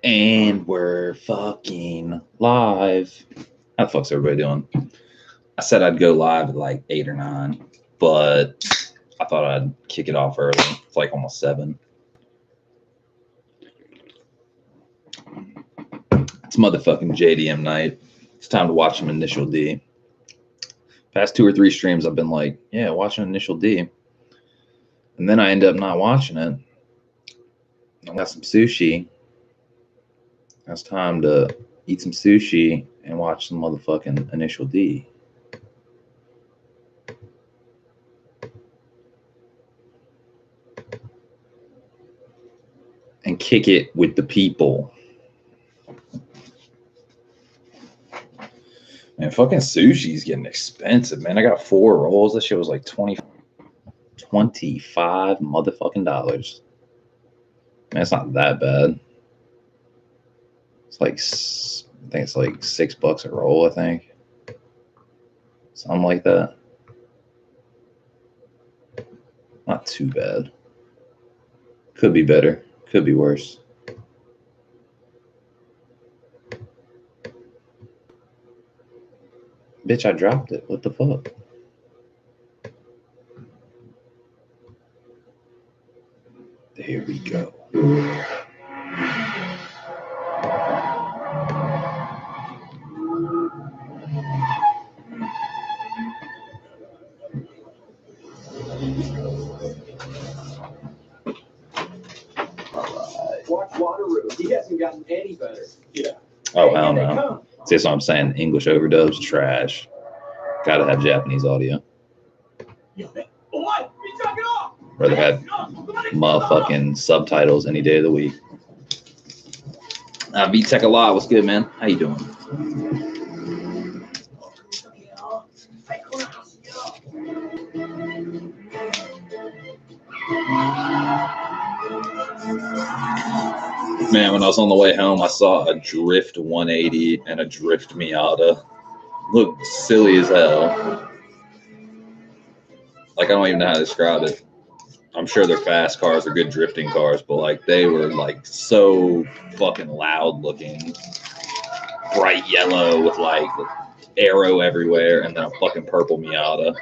And we're fucking live. How the fuck's everybody doing? I said I'd go live at like 8 or 9, but I thought I'd kick it off early. It's like almost 7. It's motherfucking Jdm Night. It's time to watch some Initial D. Past 2 or 3 streams, I've been like, yeah, watching Initial D. And then I end up not watching it. I got some sushi. It's time to eat some sushi and watch some motherfucking Initial D. And kick it with the people. Man, fucking sushi's getting expensive, man. I got 4 rolls. That shit was like $25 motherfucking dollars. Man, it's not that bad. It's like, I think it's like $6 a roll, I think. Something like that. Not too bad. Could be better. Could be worse. Bitch, I dropped it. What the fuck? There we go. Watch Waterloo. He hasn't gotten any better. Yeah. Oh, hell no. See, that's what I'm saying. English overdubs, trash. Gotta have Japanese audio. Rather have motherfucking subtitles any day of the week. VTech a lot. What's good, man? How you doing? Man, when I was on the way home, I saw a Drift 180 and a Drift Miata. Looked silly as hell. Like, I don't even know how to describe it. I'm sure they're fast cars, they're good drifting cars, but like they were like so fucking loud looking. Bright yellow with like arrow everywhere, and then a fucking purple Miata.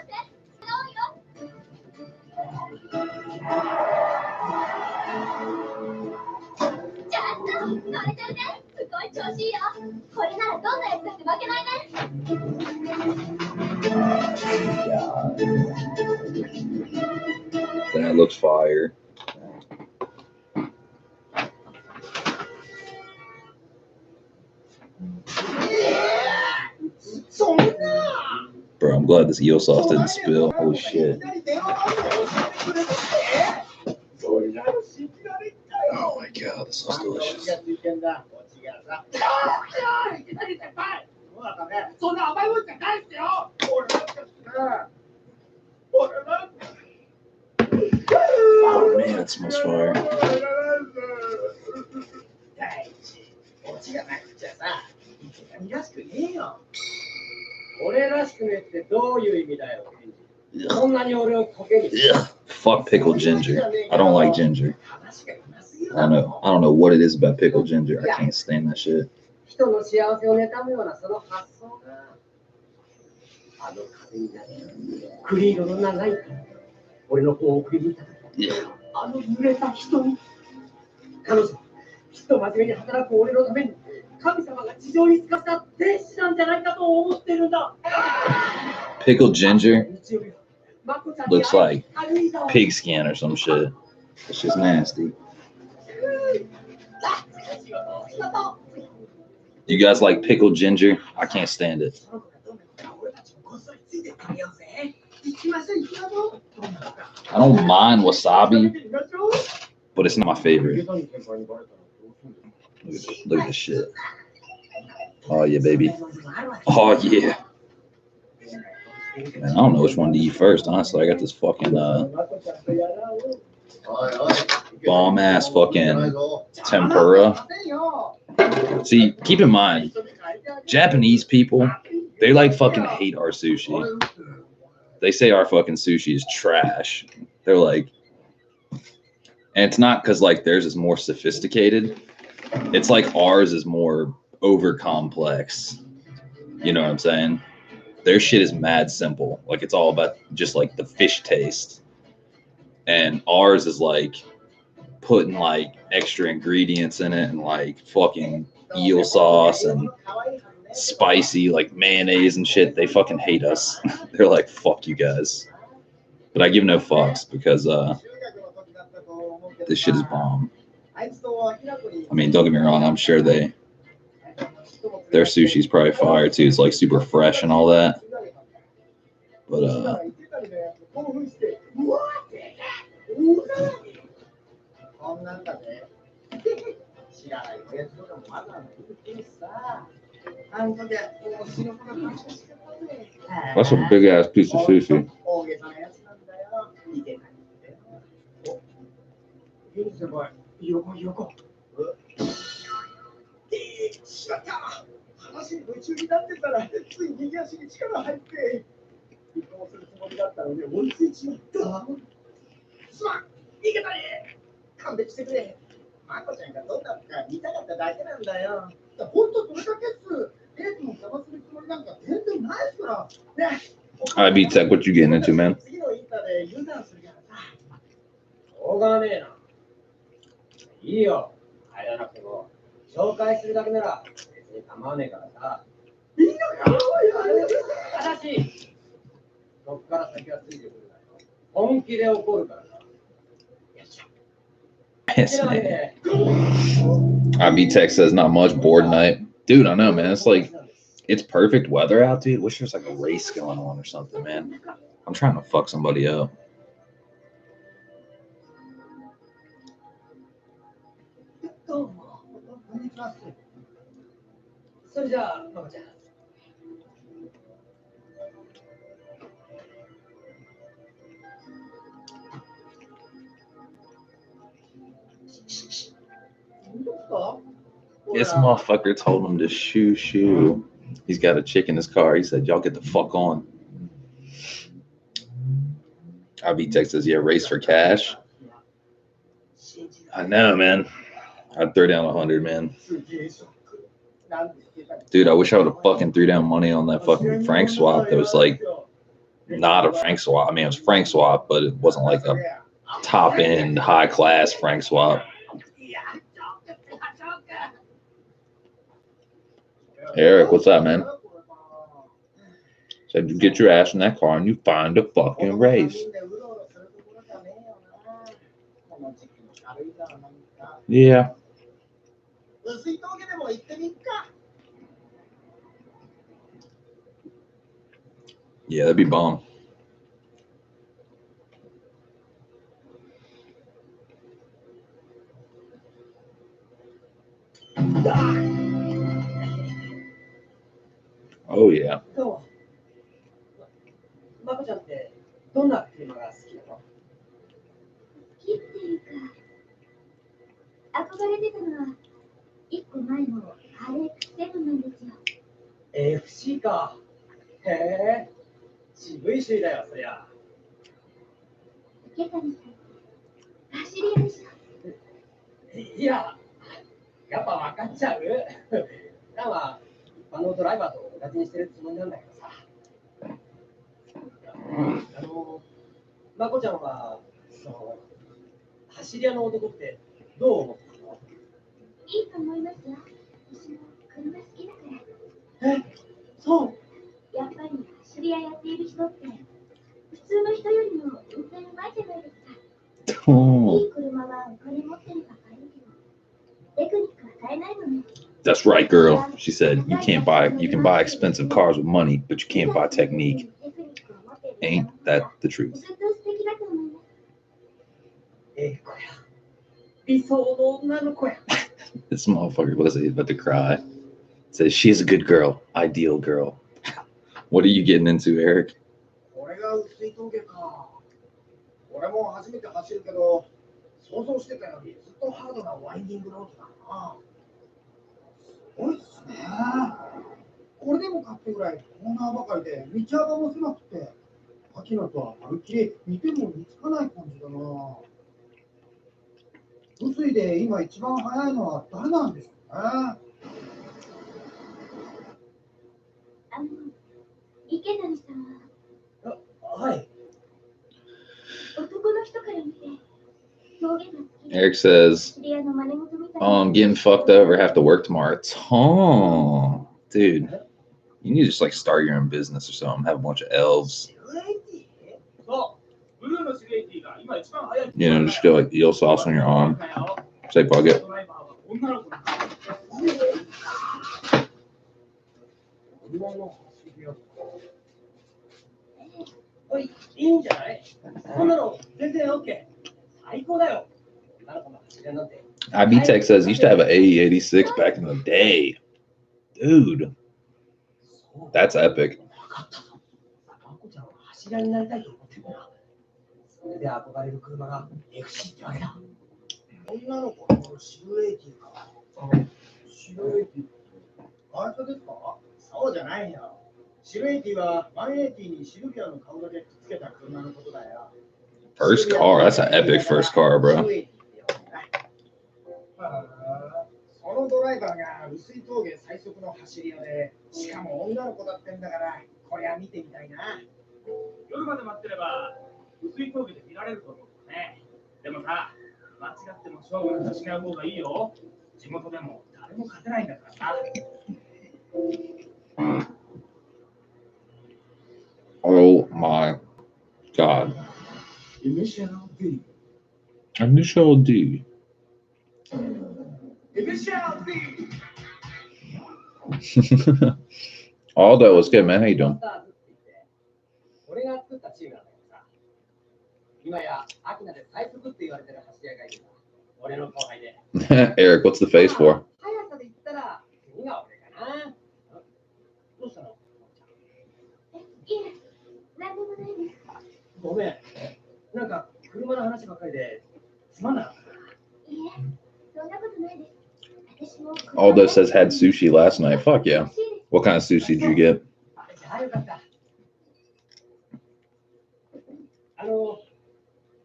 That looks fire. Bro, I'm glad this eel sauce didn't spill. Holy shit. Oh my god, this sauce is delicious. Oh man, it smells fire. Ugh. Fuck pickled ginger. I don't like ginger. I don't know what it is about pickled ginger. I can't stand that shit. Yeah. Pickled ginger looks like pig skin or some shit. It's just nasty. You guys like pickled ginger? I can't stand it. I don't mind wasabi, but it's not my favorite. Look at this shit. Oh yeah, baby. Oh yeah. Man, I don't know which one to eat first, honestly. I got this fucking bomb ass fucking tempura. See, keep in mind, Japanese people, they like fucking hate our sushi. They say our fucking sushi is trash. They're like, and it's not because like theirs is more sophisticated. It's like ours is more over complex. You know what I'm saying? Their shit is mad simple. Like it's all about just like the fish taste. And ours is like putting like extra ingredients in it and like fucking eel sauce and spicy like mayonnaise and shit. They fucking hate us. They're like, fuck you guys. But I give no fucks because this shit is bomb. I mean, don't get me wrong, I'm sure their sushi's probably fire too. It's like super fresh and all that. But that's a big ass piece of sushi. I beat Tech, what you getting into, man? Piss man. IB Tech says not much, bored night. Dude, I know, man. It's like it's perfect weather out, dude. Wish there's like a race going on or something, man. I'm trying to fuck somebody up. This motherfucker told him to shoo. He's got a chick in his car. He said, y'all get the fuck on. IB Tech says, yeah, race for cash. I know, man. I'd throw down 100, man. Dude, I wish I would have fucking threw down money on that fucking Frank swap. That was like not a Frank swap. I mean, it was Frank swap, but it wasn't like a top end, high class Frank swap. Eric, what's up, man? Said you get your ass in that car and you find a fucking race. Yeah. Yeah, that'd be bomb. Oh yeah. FC か。へえ。渋い首位だよ、そりゃ。池谷さん、走り屋でしょ。いや、やっぱ分かっちゃう。普段は一般のドライバーと同じにしてるつもりなんだけどさ。まこちゃんは、走り屋の男ってどう思ったの？いいと思いますよ。私も車好きだから。え、そう。やっぱり走り屋やっている人って普通の人よりも運転うまいじゃないですか。いい車はお金持ってるばかりけど、テクニックは買えないのね。That's right, girl. She said you can buy expensive cars with money, but you can't buy technique. Ain't that the truth? This motherfucker was about to cry. Says she's a good girl, ideal girl. What are you getting into, Eric? 薄いで今一番早いのは誰なんですかね。池谷さんははい。男の人から見て表現が好きで Eric says, 知り合いの真似事みたい "Oh, I'm getting fucked over. Have to work tomorrow." Oh, dude, you need to just like start your own business or something. Have a bunch of elves. そう。ブルーのシルエティが今一番早い。You know, just go like eel sauce on your arm. Say, bug it. ドライバーは女の子だ。車の走り屋。おい、いいんじゃない？こんなの全然 OK。最高だよ。女の子の走り屋なんて。IB Tech says used to have an AE86 back in the day. Dude, that's epic. マコちゃんは走り屋になりたいと思ってるんだ。それで憧れる車が FC ってわけだ。女の子のシルエティか。シルエティって会社ですか？そうじゃないよ。シルエティは180にシルビアの顔だけくっつけた車のことだよ。 First car, that's an epic first car, bro. そのドライバーが薄い峠最速の走り屋で、しかも女の子だってんだから、こりゃ見てみたいな。夜まで待ってれば薄い峠で見られると思うね。でもさ、間違っても勝負にしない方がいいよ。地元でも誰も勝てないんだからさ。Oh my god. Initial D. Initial D. Initial D. Aldo, what's good, man? How you doing? 俺が作ったチームなんだけどさ。今やアキナで最速って言われてる走り屋がいるんだ。俺の後輩で。Eric, what's the face for? 速さで言ったら次が俺かな。どうしたの？いえ、なんでもないです。ごめん。なんか車の話ばっかりでつまんなかったな。いえ、そんなことないです。私も Aldo says had sushi last night. Fuck yeah. What kind of sushi did you get? じゃあよかった。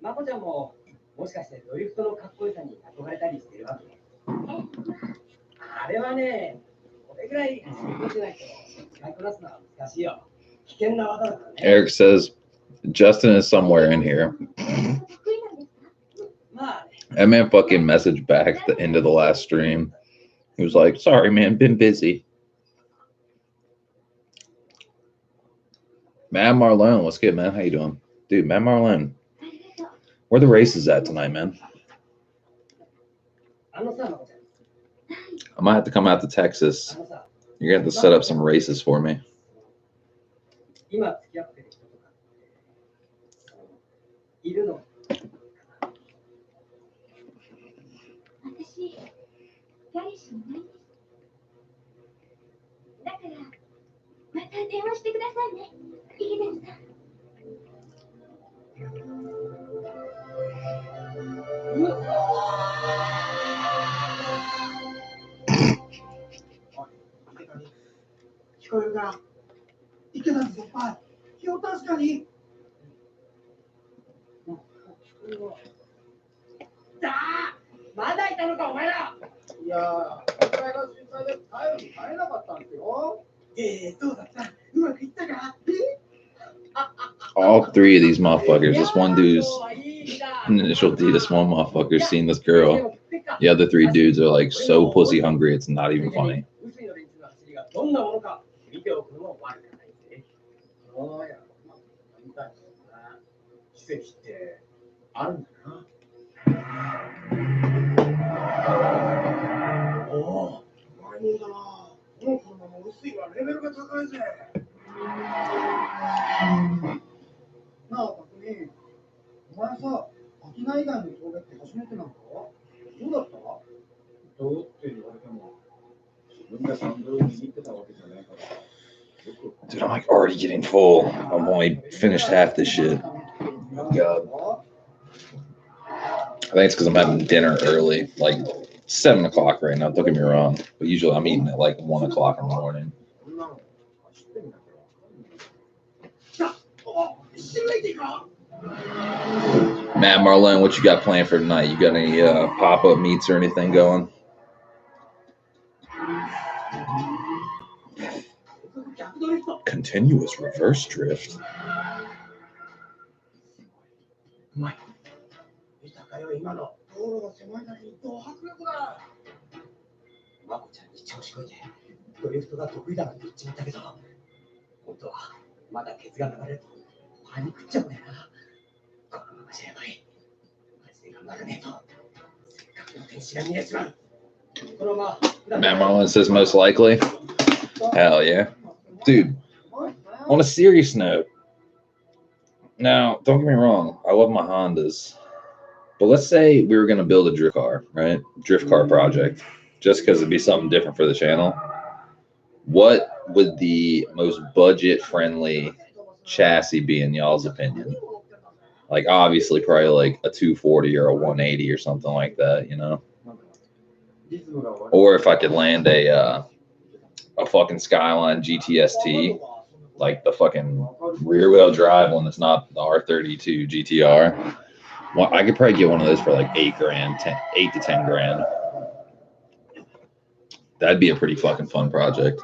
まこちゃんももしかしてドリフトのかっこよさに憧れたりしてるわけ？あれはね、これぐらい走りこしないと使いこなすのは難しいよ。危険な技だからね。Eric says Justin is somewhere in here. まあね。 That man fucking messaged back at the end of the last stream. He was like, "Sorry, man, been busy." Matt Marlone, what's good, man? How you doing? Dude, Matt Marlone. Where the races at tonight, man? I might have to come out to Texas. You're gonna have to set up some races for me. 今付き合ってる人とかいるの？私、彼氏いないんです。だから、また電話してくださいね、池谷さん。聞こえるか？池谷先輩、気を確かに。まだいたのかお前ら。いやー、お前が心配で帰るに帰れなかったんですよ。どうだった？うまくいったかAll three of these motherfuckers. This one dude's initial D. This one motherfucker's seen this girl. The other three dudes are like so pussy hungry, it's not even funny. どんなものか見ておくのも悪くないぜ。そうや、みたいな。奇跡ってあるんだな。おお、うまいもんだな。この車も薄いわ、レベルが高いぜ。なあ、たくみ、お前さ、秋菜以外の峠って初めてなのか？どうだった？どうって言われても、自分でハンドル握ってたわけじゃないから。Dude, I'm like already getting full. I've only finished half this shit. Oh, God. I think it's because I'm having dinner early, like 7 o'clock right now. Don't get me wrong. But usually I'm eating at like 1 o'clock in the morning. シルエティか？ Matt Marlon, what you got planned for tonight? You got any pop-up meets or anything going? Continuous reverse drift. うまい。豊かよ、今の。道路が狭いだけにド迫力だ。まこちゃんに調子こいて、ドリフトが得意だって言っちまったけど、本当はまだケツが流れるとパニクっちゃうんだよな。このままじゃやばい。マジで頑張らねえと。せっかくの天使が見えちまう。このまま。Matt Marlon says most likely. Hell yeah. Dude, on a serious note, now, don't get me wrong, I love my Hondas. But let's say we were going to build a drift car, right? Drift car project, just because it'd be something different for the channel. What would the most budget-friendly chassis be in y'all's opinion? Like, obviously, probably like a 240 or a 180 or something like that, you know? Or if I could land a fucking Skyline GTST, like the fucking rear-wheel drive one that's not the R32 GTR. Well, I could probably get one of those for like 8 to 10 grand. That'd be a pretty fucking fun project.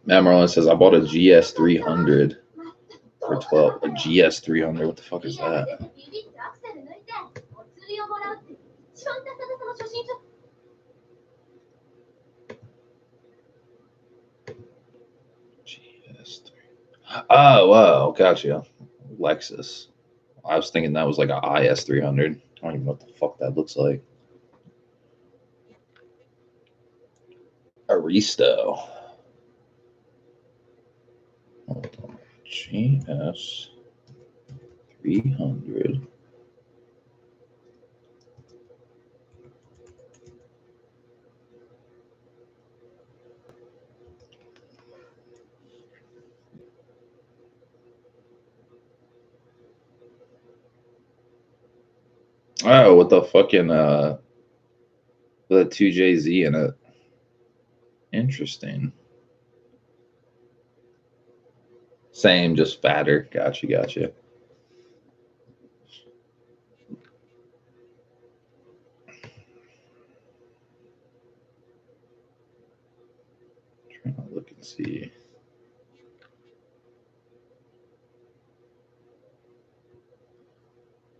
Matt Marlon says, I bought a GS300 for 12. A GS300? What the fuck is that? GS3. Oh, wow. Gotcha. Lexus. I was thinking that was like an IS300. I don't even know what the fuck that looks like. Aristo. Hold on. GS300. Oh, with the fucking the 2JZ in it. Interesting. Same, just fatter. Gotcha. Trying to look and see.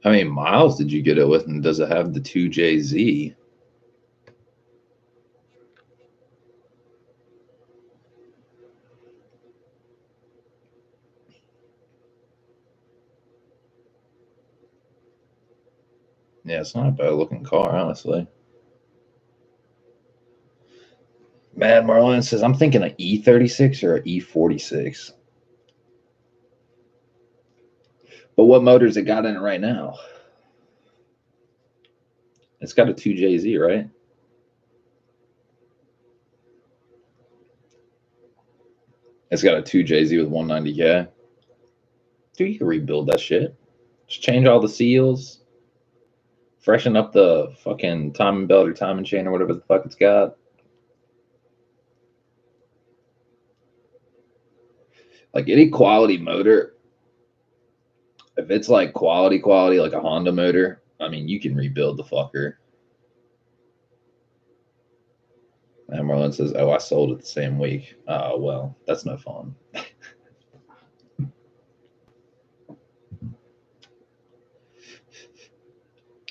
How many miles did you get it with, and does it have the 2JZ? Yeah, it's not a bad looking car, honestly. Mad Marlon says, I'm thinking an E36 or an E46. But what motors it got in it right now? It's got a 2JZ, right? It's got a 2JZ with 190K. Dude, you can rebuild that shit. Just change all the seals. Freshen up the fucking timing belt or timing chain or whatever the fuck it's got. Like any quality motor, if it's like quality, like a Honda motor, I mean, you can rebuild the fucker. And Marlon says, oh, I sold it the same week. Well, that's no fun.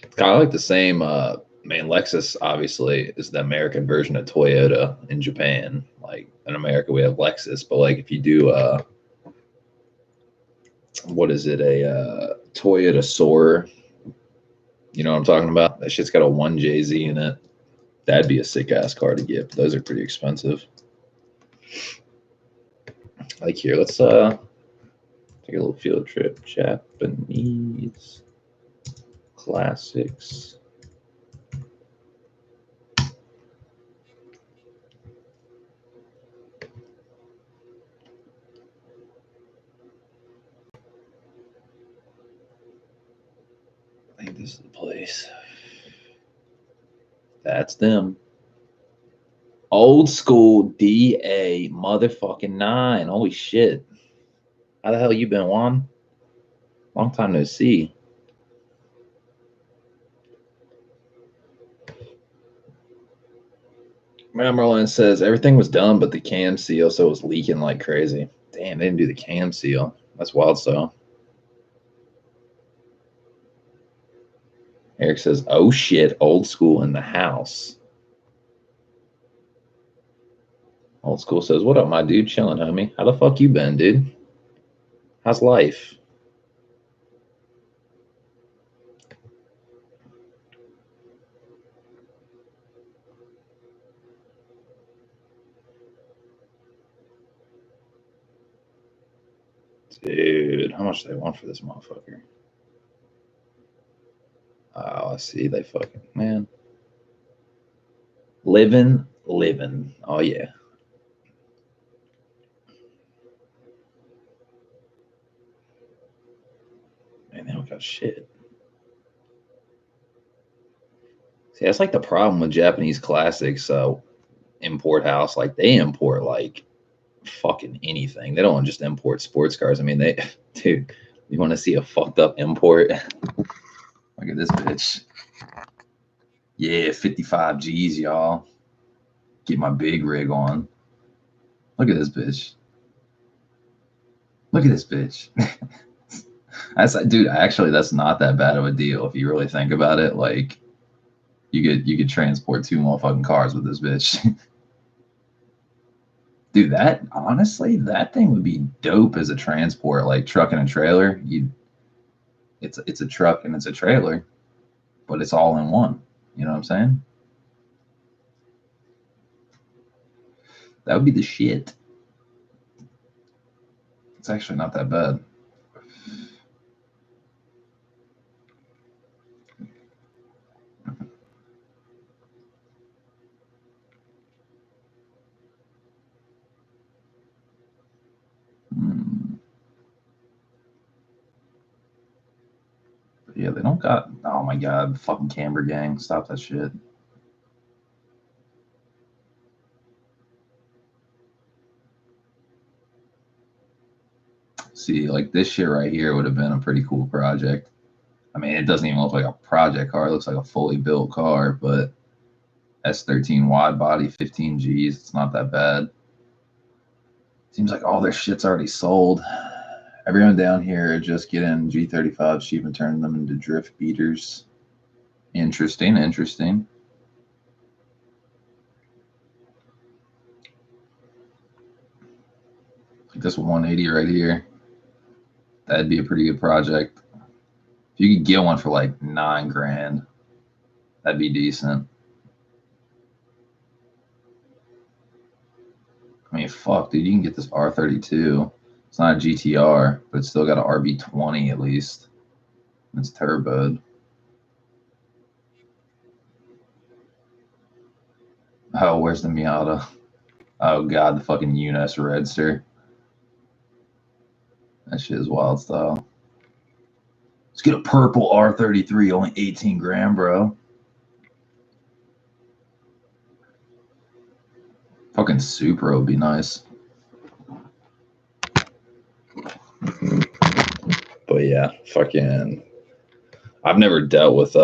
It's kind of like the same, man, Lexus obviously is the American version of Toyota in Japan. Like in America, we have Lexus, but like if you do, what is it, a Toyota Soarer, you know what I'm talking about? That shit's got a 1JZ in it. That'd be a sick ass car to get, but those are pretty expensive. Like here, let's take a little field trip. Japanese classics. this is the place. That's them. Old school DA motherfucking 9. Holy shit. How the hell you been, Juan? Long time no see. Man, Merlin says everything was done, but the cam seal so it was leaking like crazy. Damn, they didn't do the cam seal. That's wild. So Eric says, "Oh shit, old school in the house." Old school says, "What up, my dude? Chilling, homie. How the fuck you been, dude? How's life?" Dude, how much do they want for this motherfucker? Oh, I see. They fucking, man. Living. Oh, yeah. Man, they don't got shit. See, that's like the problem with Japanese classics import house. Like, they import, like, fucking anything. They don't just import sports cars. I mean, dude, you want to see a fucked up import? Look at this bitch. Yeah, 55 G's, y'all. Get my big rig on. Look at this bitch. Look at this bitch. Dude, actually, that's not that bad of a deal if you really think about it. Like, you could transport 2 motherfucking cars with this bitch. Dude, that thing would be dope as a transport, like truck and a trailer. It's a truck and it's a trailer, but it's all in one. You know what I'm saying? That would be the shit. It's actually not that bad. Yeah, they don't got. Oh my god, fucking Camber gang, stop that shit. See, like this shit right here would have been a pretty cool project. I mean, it doesn't even look like a project car. It looks like a fully built car, but S13 wide body, 15 Gs. It's not that bad. Seems like all their shit's already sold. Everyone down here just getting G35s cheap and turning them into drift beaters. Interesting. Like this 180 right here. That'd be a pretty good project. If you could get one for like $9,000, that'd be decent. I mean, fuck, dude, you can get this R32. It's not a GTR, but it's still got an RB20 at least. It's turboed. Oh, where's the Miata? Oh god, the fucking UNS Redster. That shit is wild style. Let's get a purple R33, only 18 grand, bro. Fucking Supra would be nice. But yeah, fucking I've never dealt with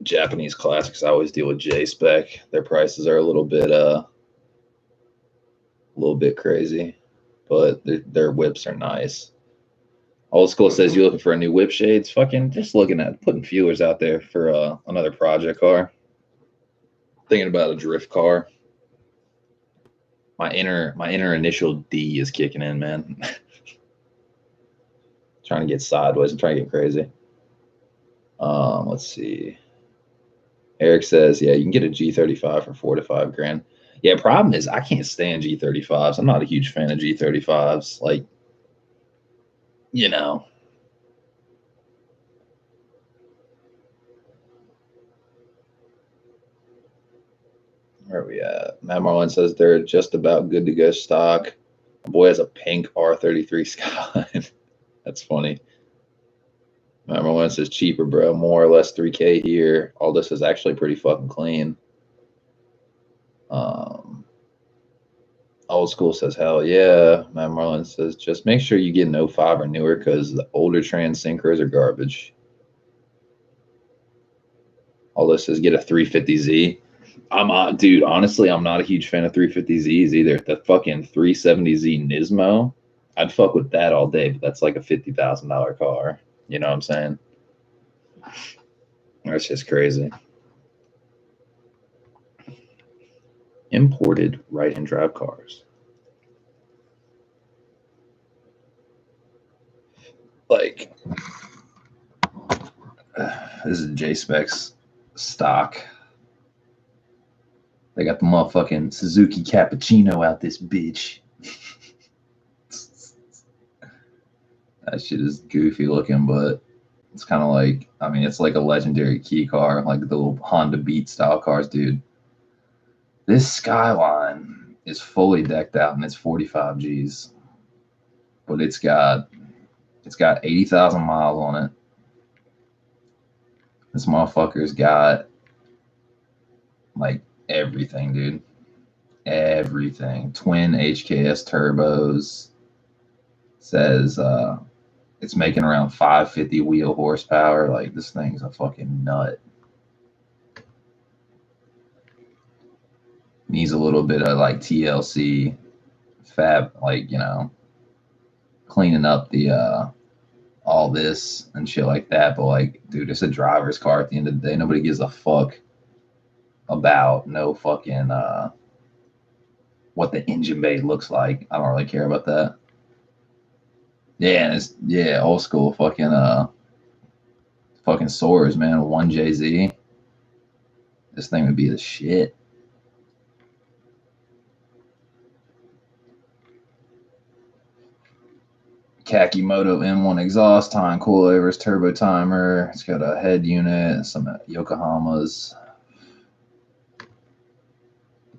Japanese classics. I always deal with J-Spec. Their prices are a little bit crazy, but their whips are nice. Old School says you looking for a new whip shades? Fucking just looking at putting feelers out there for another project car. Thinking about a drift car. My inner initial D is kicking in, man. Trying to get sideways and trying to get crazy. Let's see. Eric says, yeah, you can get a G35 for $4 to $5 grand. Yeah, problem is I can't stand G35s. I'm not a huge fan of G35s. Like, you know. Where are we at? Matt Marlin says they're just about good to go stock. My boy has a pink R33 Skyline. That's funny. Remember when it says cheaper, bro? More or less 3K here. All this is actually pretty fucking clean. Old school says, hell yeah. Matt Marlin says, just make sure you get an 05 or newer because the older trans sinkers are garbage. All this says, get a 350Z. Dude, honestly, I'm not a huge fan of 350Zs either. The fucking 370Z Nismo, I'd fuck with that all day, but that's like a $50,000 car. You know what I'm saying? That's just crazy. Imported right-hand drive cars. Like, this is J-Specs stock. They got the motherfucking Suzuki Cappuccino out this bitch. That shit is goofy looking, but it's kind of like, I mean, it's like a legendary key car, like the little Honda Beat style cars, dude. This Skyline is fully decked out and it's 45 G's, but it's got 80,000 miles on it. This motherfucker's got like everything, dude. Everything. Twin HKS turbos. Says it's making around 550 wheel horsepower. Like, this thing's a fucking nut. Needs a little bit of like TLC fab, like, you know, cleaning up the all this and shit like that. But like, dude, it's a driver's car at the end of the day. Nobody gives a fuck about no fucking what the engine bay looks like. I don't really care about that. Yeah, and it's old school fucking Soars, man. 1JZ. This thing would be the shit. Khaki Moto M1 exhaust, time coilovers, turbo timer. It's got a head unit, some Yokohamas.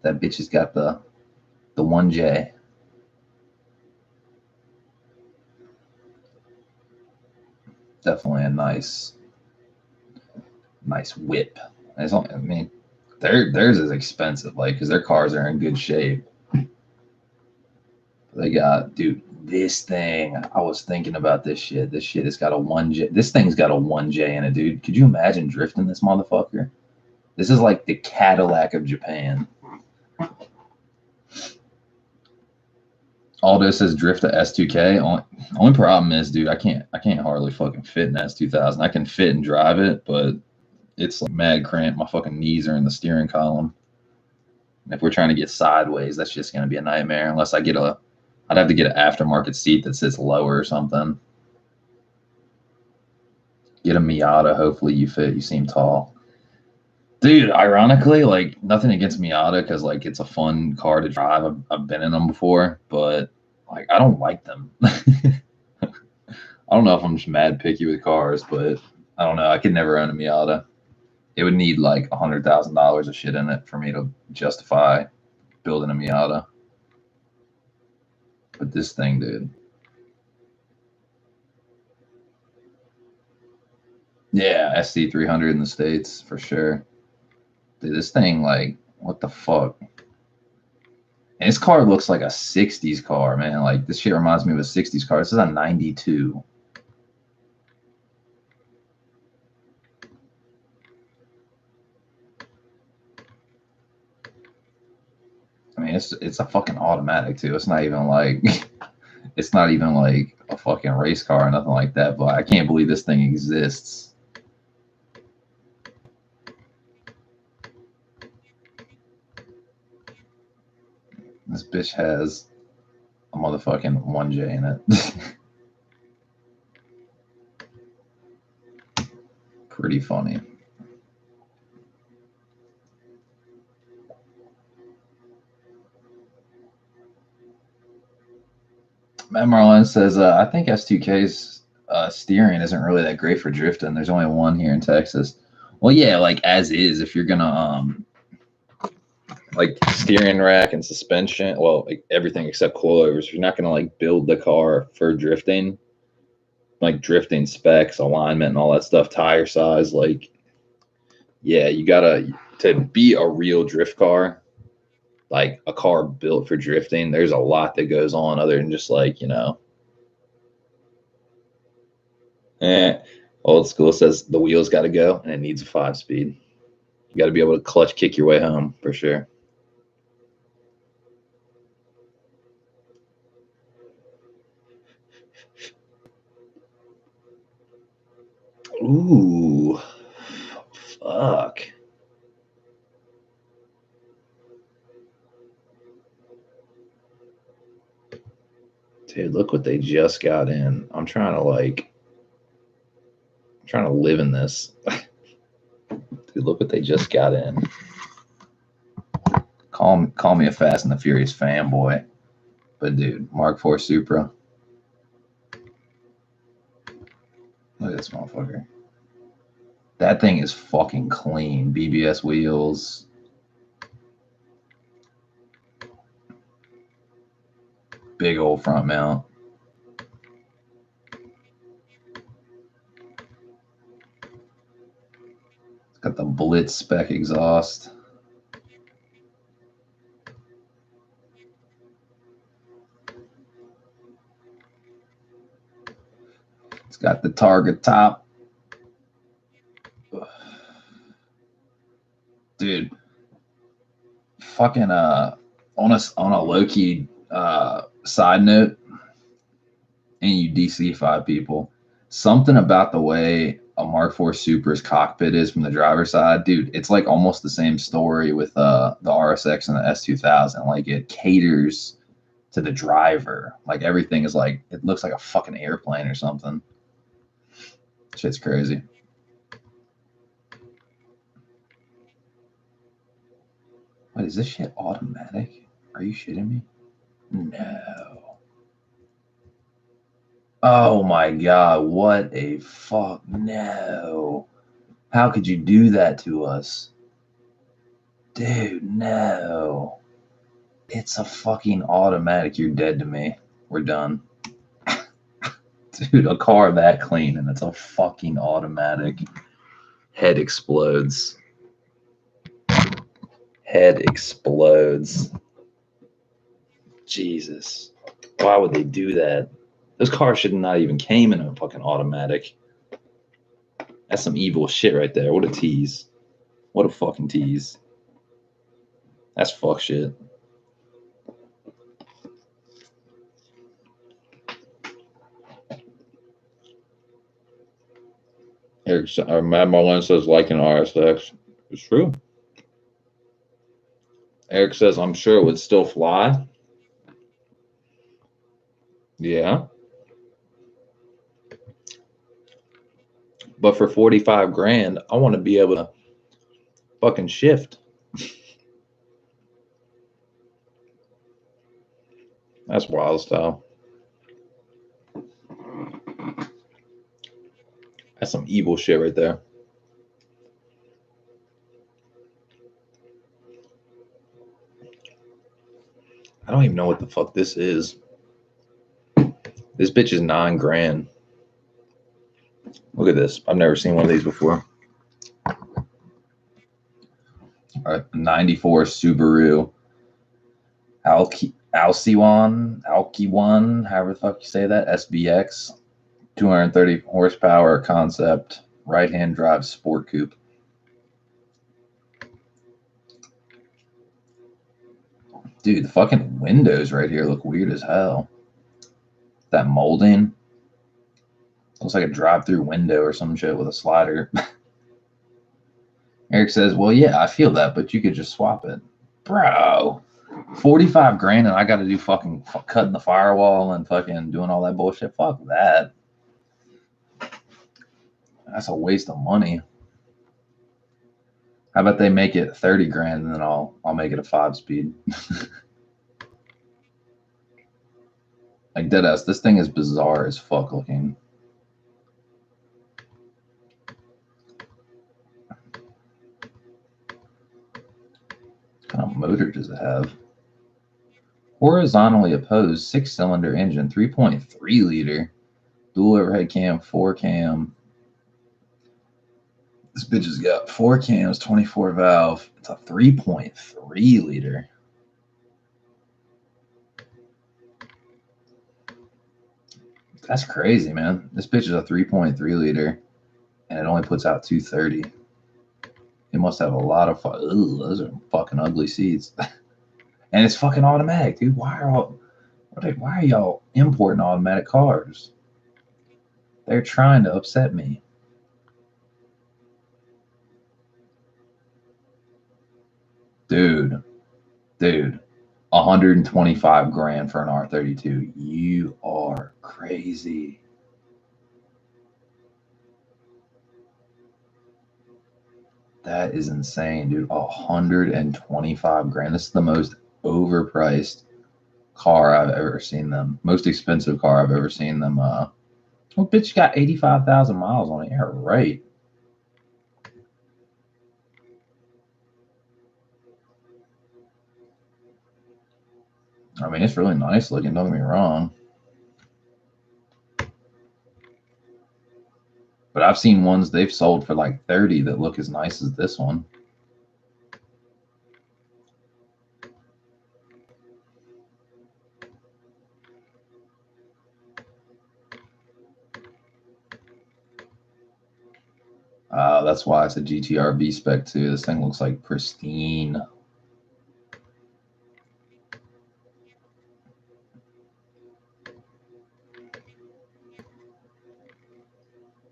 That bitch has got the 1J. Definitely a nice whip. It's only, I mean, theirs is expensive, like, because their cars are in good shape. They got, dude, this thing. I was thinking about this shit. This shit has got a 1J. This thing's got a 1J in it, dude. Could you imagine drifting this motherfucker? This is like the Cadillac of Japan. Aldo says drift to S2K. Only problem is, dude, I can't hardly fucking fit in S2000. I can fit and drive it, but it's like mad cramped. My fucking knees are in the steering column. And if we're trying to get sideways, that's just gonna be a nightmare. Unless I'd have to get an aftermarket seat that sits lower or something. Get a Miata. Hopefully you fit. You seem tall. Dude, ironically, like, nothing against Miata because, like, it's a fun car to drive. I've been in them before, but, like, I don't like them. I don't know if I'm just mad picky with cars, but I don't know. I could never own a Miata. It would need, like, $100,000 of shit in it for me to justify building a Miata. But this thing, dude. Yeah, SC300 in the States, for sure. Dude, this thing, like, what the fuck? And this car looks like a 60s car, man. Like, this shit reminds me of a 60s car. This is a 92. I mean, it's a fucking automatic, too. It's not even like it's not even like a fucking race car or nothing like that. But I can't believe this thing exists. This bitch has a motherfucking 1J in it. Pretty funny. Matt Marlin says, I think S2K's steering isn't really that great for drifting. There's only one here in Texas. Well, yeah, like, as is, if you're gonna like steering rack and suspension, well, like everything except coilovers. If you're not gonna like build the car for drifting, like drifting specs, alignment, and all that stuff, tire size. Like, yeah, you gotta, to be a real drift car, like a car built for drifting, there's a lot that goes on other than just like, old school says the wheels got to go and it needs a 5-speed. You got to be able to clutch kick your way home for sure. Ooh, fuck. Dude, look what they just got in. I'm trying to live in this. Dude, look what they just got in. Call me a Fast and the Furious fanboy, but dude, Mark IV Supra. Look at this motherfucker. That thing is fucking clean. BBS wheels. Big old front mount. It's got the Blitz spec exhaust. It's got the Targa top. Dude, fucking on a low-key side note, and you DC5 people, something about the way a Mark IV Supra's cockpit is from the driver's side, dude, it's like almost the same story with the RSX and the S2000. Like, it caters to the driver. Like, everything is like, it looks like a fucking airplane or something. Shit's crazy. Wait, is this shit automatic? Are you shitting me? No. Oh my god, what a fuck. No. How could you do that to us? Dude, no. It's a fucking automatic. You're dead to me. We're done. Dude, a car that clean and it's a fucking automatic. Head explodes. Head explodes. Jesus. Why would they do that? Those cars should not even came in a fucking automatic. That's some evil shit right there. What a tease. What a fucking tease. That's fuck shit. Mad Marlene says like an RSX. It's true. Eric says, I'm sure it would still fly. Yeah. But for 45 grand, I want to be able to fucking shift. That's wild style. That's some evil shit right there. I don't even know what the fuck this is. This bitch is $9 grand. Look at this. I've never seen one of these before. All right, 94 Subaru Alciwan, however the fuck you say that, SBX, 230 horsepower concept, right-hand drive sport coupe. Dude, the fucking windows right here look weird as hell. That molding looks like a drive-through window or some shit with a slider. Eric says, well, yeah, I feel that, but you could just swap it. Bro, 45 grand and I got to do fucking cutting the firewall and fucking doing all that bullshit. Fuck that. That's a waste of money. How about they make it 30 grand and then I'll make it a 5-speed. Like, deadass, this thing is bizarre as fuck looking. What kind of motor does it have? Horizontally opposed 6-cylinder engine, 3.3 liter. Dual overhead cam, 4 cam. This bitch has got 4 cams, 24 valve. It's a 3.3 liter. That's crazy, man. This bitch is a 3.3 liter, and it only puts out 230. It must have a lot of those are fucking ugly seats. And it's fucking automatic, dude. Why are y'all importing automatic cars? They're trying to upset me. Dude, 125 grand for an R32. You are crazy. That is insane, dude. 125 grand. This is the most overpriced car I've ever seen them. Most expensive car I've ever seen them. Oh, bitch, got 85,000 miles on it. Yeah, right. I mean, it's really nice looking, don't get me wrong. But I've seen ones they've sold for like 30 that look as nice as this one. That's why it's a GTR B spec too. This thing looks like pristine.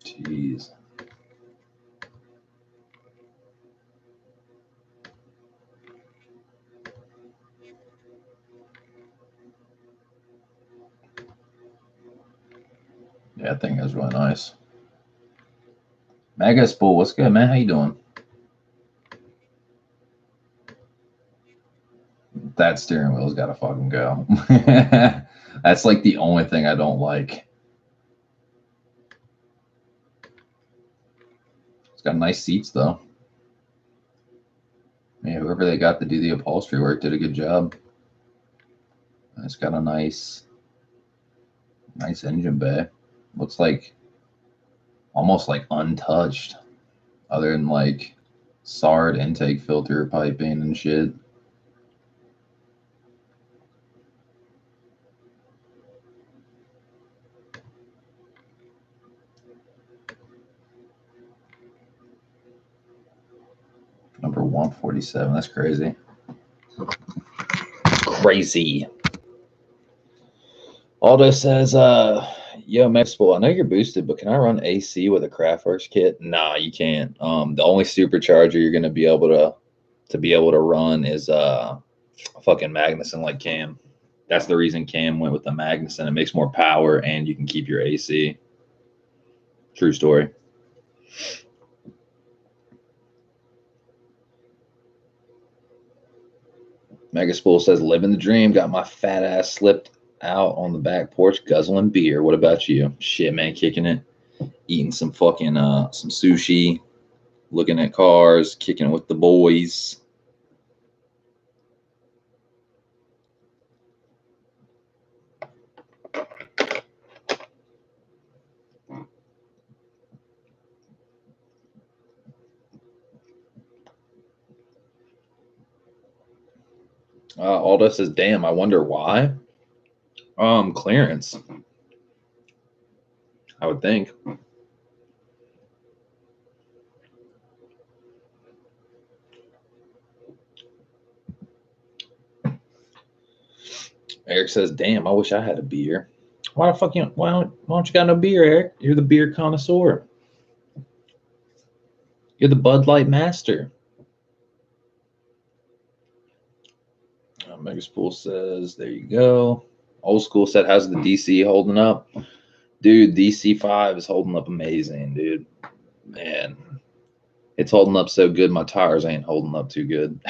Jeez. Yeah, that thing is really nice. Mega Spool, what's good, man? How you doing? That steering wheel's got to fucking go. That's like the only thing I don't like. It's got nice seats though. Yeah, whoever they got to do the upholstery work did a good job. It's got a nice engine bay. Looks like almost like untouched, other than like SARD intake filter piping and shit. Number 147. That's crazy. Crazy. Aldo says, yo, Maxwell, I know you're boosted, but can I run AC with a Kraftwerks kit? Nah, you can't. The only supercharger you're gonna be able to run is fucking Magnuson like Cam. That's the reason Cam went with the Magnuson. It makes more power and you can keep your AC. True story. Megaspool says, living the dream. Got my fat ass slipped out on the back porch guzzling beer. What about you? Shit, man, kicking it. Eating some fucking some sushi. Looking at cars. Kicking it with the boys. Aldo says, damn, I wonder why. Clearance. I would think. Eric says, damn, I wish I had a beer. Why the fuck why don't you got no beer, Eric? You're the beer connoisseur. You're the Bud Light master. Megaspool says, there you go. Old School said, how's the DC holding up? Dude, DC5 is holding up amazing, dude. Man, it's holding up so good, my tires ain't holding up too good.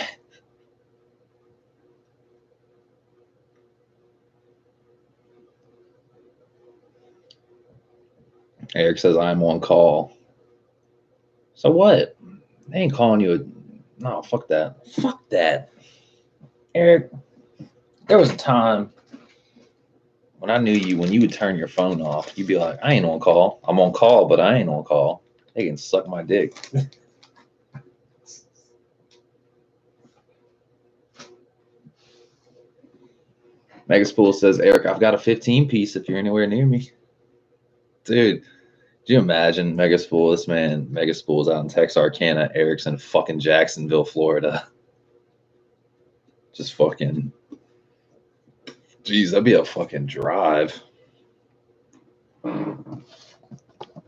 Eric says, I'm on call. So what? They ain't calling you no, fuck that. Fuck that. Eric, there was a time when I knew you, when you would turn your phone off, you'd be like, I ain't on call. I'm on call, but I ain't on call. They can suck my dick. Megaspool says, Eric, I've got a 15-piece if you're anywhere near me. Dude, do you imagine Megaspool? This man, Megaspool's out in Texarkana. Eric's in fucking Jacksonville, Florida. Just fucking, geez, that'd be a fucking drive.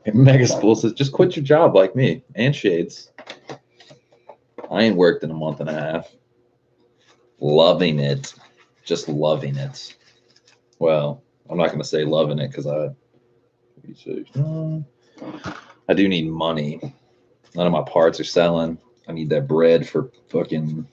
Megaspool says, just quit your job like me and Shades. I ain't worked in a month and a half. Loving it. Just loving it. Well, I'm not going to say loving it because I do need money. None of my parts are selling. I need that bread for fucking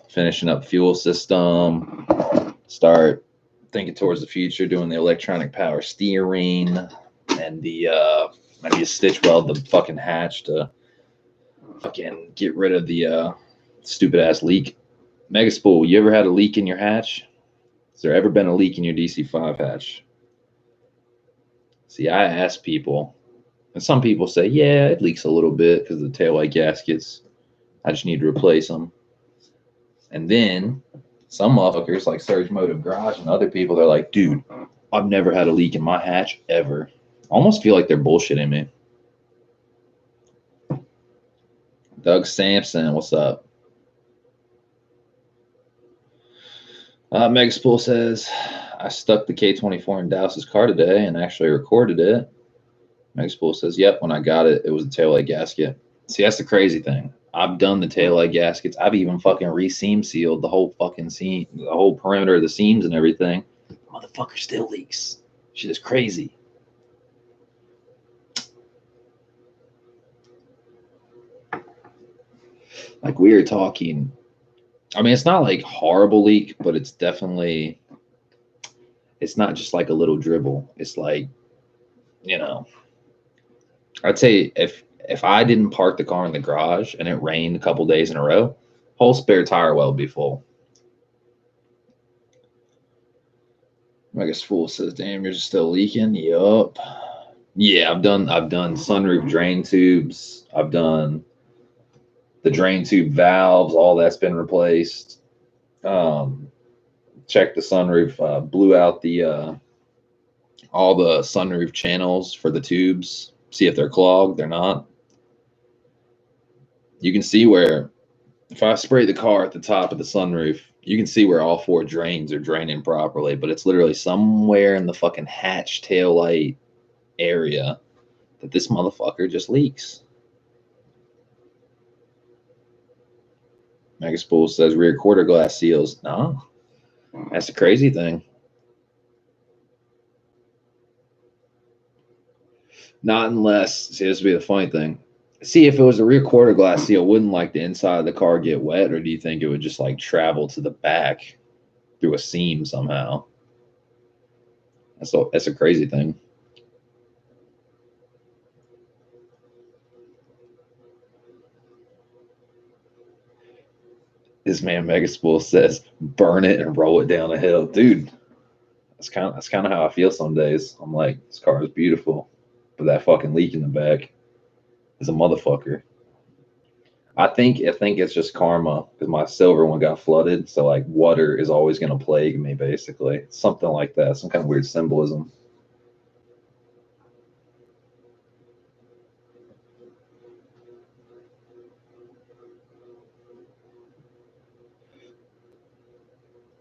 finishing up fuel system. Start thinking towards the future, doing the electronic power steering. And I need to stitch weld the fucking hatch to fucking get rid of the stupid ass leak. Megaspool, you ever had a leak in your hatch? Has there ever been a leak in your DC5 hatch? See, I ask people, and some people say, yeah, it leaks a little bit because of the taillight gaskets. I just need to replace them. And then some motherfuckers like Surge Motive Garage and other people, they're like, dude, I've never had a leak in my hatch ever. I almost feel like they're bullshitting me. Doug Sampson, what's up? Megaspool says, I stuck the K24 in Dowse's car today and actually recorded it. Megaspool says, yep, when I got it, it was a taillight gasket. See, that's the crazy thing. I've done the taillight gaskets. I've even fucking re-seam sealed the whole fucking seam, the whole perimeter of the seams and everything. Motherfucker still leaks. Shit is crazy. Like we were talking, I mean, it's not like horrible leak, but it's definitely, it's not just like a little dribble. It's like, you know, I'd say if I didn't park the car in the garage and it rained a couple days in a row, whole spare tire well would be full. I guess Fool says, damn, yours is still leaking. Yup. Yeah, I've done sunroof drain tubes. I've done the drain tube valves, all that's been replaced. Checked the sunroof, blew out the all the sunroof channels for the tubes, see if they're clogged. They're not. You can see where, if I spray the car at the top of the sunroof, you can see where all four drains are draining properly, but it's literally somewhere in the fucking hatch tail light area that this motherfucker just leaks. Megaspool says rear quarter glass seals. No, that's the crazy thing. Not unless, see, this would be the funny thing. See, if it was a rear quarter glass seal, wouldn't like the inside of the car get wet, or do you think it would just like travel to the back through a seam somehow? That's a crazy thing. This man Megaspool says, burn it and roll it down a hill. Dude, that's kind of how I feel some days. I'm like, this car is beautiful, but that fucking leak in the back is a motherfucker. I think it's just karma because my silver one got flooded. So like water is always going to plague me, basically. Something like that. Some kind of weird symbolism.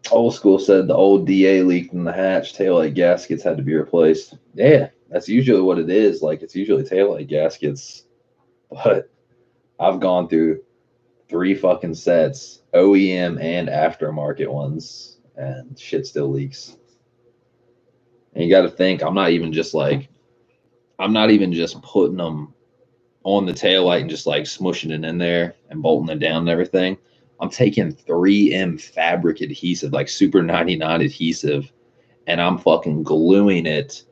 Old school said the old DA leaked in the hatch. Taillight gaskets had to be replaced. Yeah, that's usually what it is. Like it's usually taillight gaskets. But I've gone through 3 fucking sets, OEM and aftermarket ones, and shit still leaks. And you got to think, I'm not even just putting them on the taillight and just like smushing it in there and bolting it down and everything. I'm taking 3M fabric adhesive, like Super 99 adhesive, and I'm fucking gluing it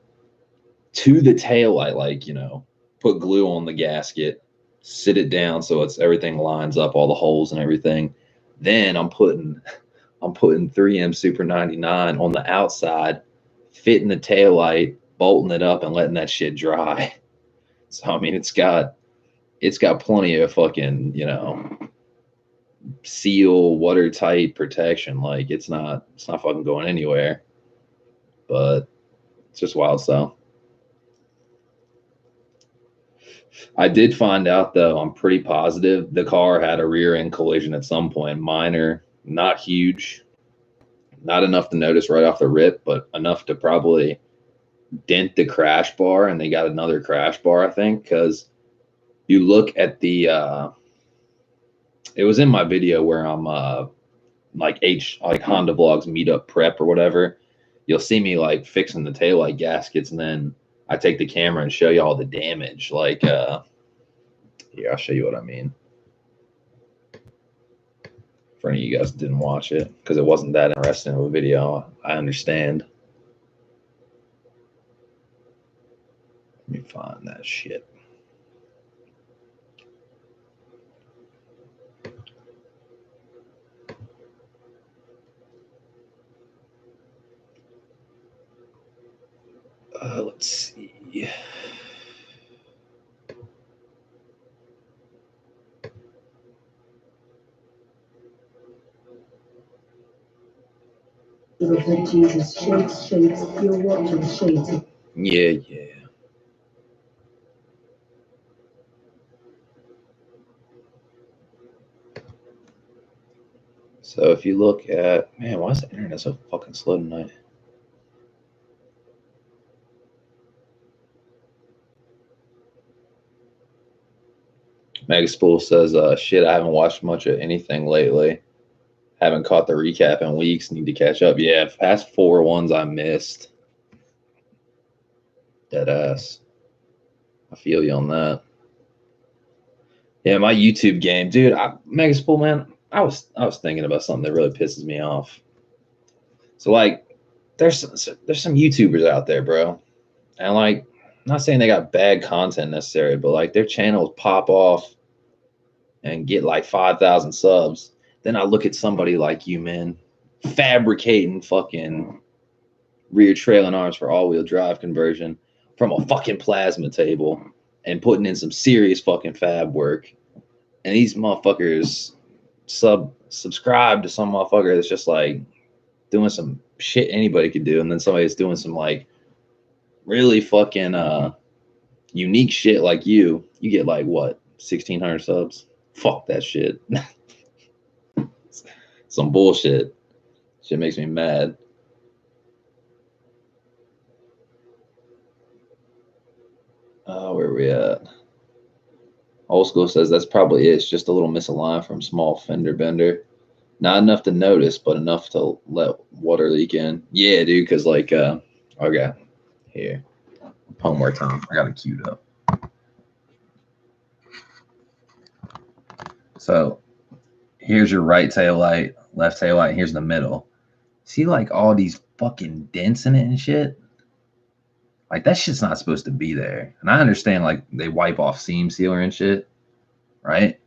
to the taillight, like, you know, put glue on the gasket, sit it down so it's everything lines up, all the holes and everything. Then I'm putting 3M Super 99 on the outside, fitting the taillight, bolting it up, and letting that shit dry. So I mean, it's got plenty of fucking, you know, seal, watertight protection. Like it's not fucking going anywhere. But it's just wild stuff. I did find out though, I'm pretty positive the car had a rear end collision at some point. Minor, not huge, not enough to notice right off the rip, but enough to probably dent the crash bar, and they got another crash bar, I think, because you look at the it was in my video where I'm like Honda Vlogs meetup prep or whatever. You'll see me like fixing the taillight gaskets, and then I take the camera and show you all the damage. Like here, I'll show you what I mean. For any of you guys that didn't watch it, because it wasn't that interesting of a video, I understand. Let me find that shit. Let's see. Jesus, shades, you're watching shades. Yeah. So if you look at, man, why is the internet so fucking slow tonight? Megaspool says, shit, I haven't watched much of anything lately. Haven't caught the recap in weeks. Need to catch up. Yeah, past 4 ones I missed. Dead ass. I feel you on that. Yeah, my YouTube game, dude. Megaspool, man. I was thinking about something that really pisses me off. So like, there's some YouTubers out there, bro, and like, I'm not saying they got bad content necessarily, but like their channels pop off and get like 5,000 subs. Then I look at somebody like you, man, fabricating fucking rear trailing arms for all-wheel drive conversion from a fucking plasma table and putting in some serious fucking fab work. And these motherfuckers subscribe to some motherfucker that's just like doing some shit anybody could do, and then somebody that's doing some like really fucking unique shit like you get like what, 1,600 subs? Fuck that shit. Some bullshit. Shit makes me mad. Where are we at? Old School says that's probably it. It's just a little misaligned from small fender bender. Not enough to notice, but enough to let water leak in. Yeah, dude, because like, okay, here. Homework time. I got it queued up. So here's your right tail light, left tail light. Here's the middle. See like all these fucking dents in it and shit? Like that shit's not supposed to be there. And I understand like they wipe off seam sealer and shit, right?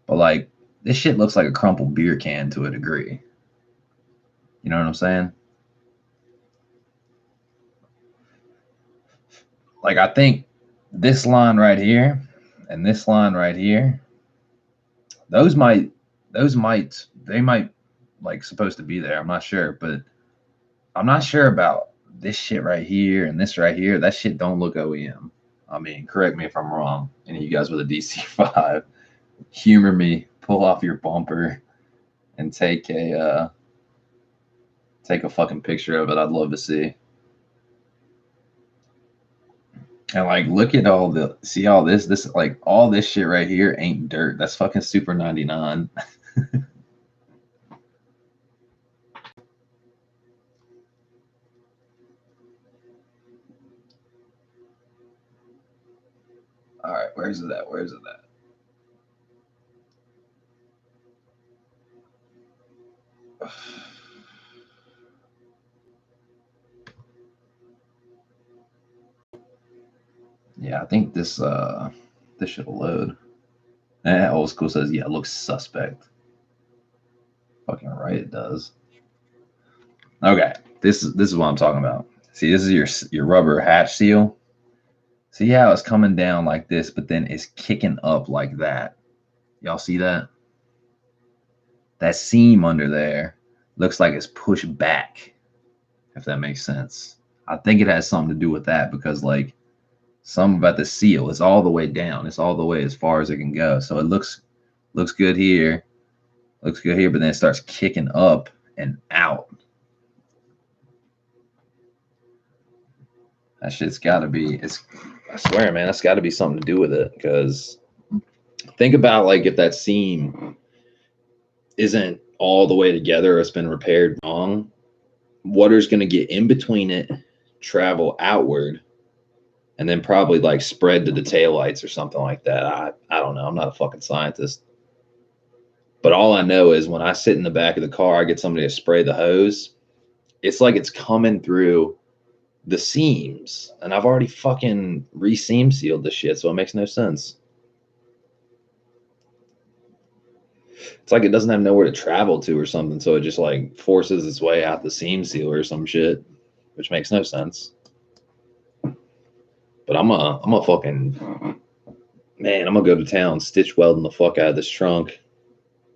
But like this shit looks like a crumpled beer can to a degree. You know what I'm saying? Like I think this line right here and this line right here, they might like supposed to be there. I'm not sure, but I'm not sure about this shit right here and this right here. That shit don't look OEM. I mean, correct me if I'm wrong. Any of you guys with a DC5, humor me, pull off your bumper, and take a fucking picture of it. I'd love to see. And like, look at all this like all this shit right here ain't dirt. That's fucking Super 99. All right, where's it at? Yeah, I think this should load. Old School says, yeah, it looks suspect. Fucking right, it does. Okay, this is what I'm talking about. See, this is your rubber hatch seal. See how it's coming down like this, but then it's kicking up like that. Y'all see that? That seam under there looks like it's pushed back, if that makes sense. I think it has something to do with that because like something about the seal is all the way down. It's all the way as far as it can go. So it looks good here. Looks good here, but then it starts kicking up and out. That shit's gotta be, I swear, man, that's gotta be something to do with it. Because think about like if that seam isn't all the way together or it's been repaired wrong, water's gonna get in between it, travel outward, and then probably like spread to the taillights or something like that. I don't know. I'm not a fucking scientist. But all I know is when I sit in the back of the car, I get somebody to spray the hose. It's like it's coming through the seams. And I've already fucking re-seam sealed this shit, so it makes no sense. It's like it doesn't have nowhere to travel to or something, so it just like forces its way out the seam sealer or some shit, which makes no sense. But I'm a fucking, man, I'm gonna go to town, stitch welding the fuck out of this trunk.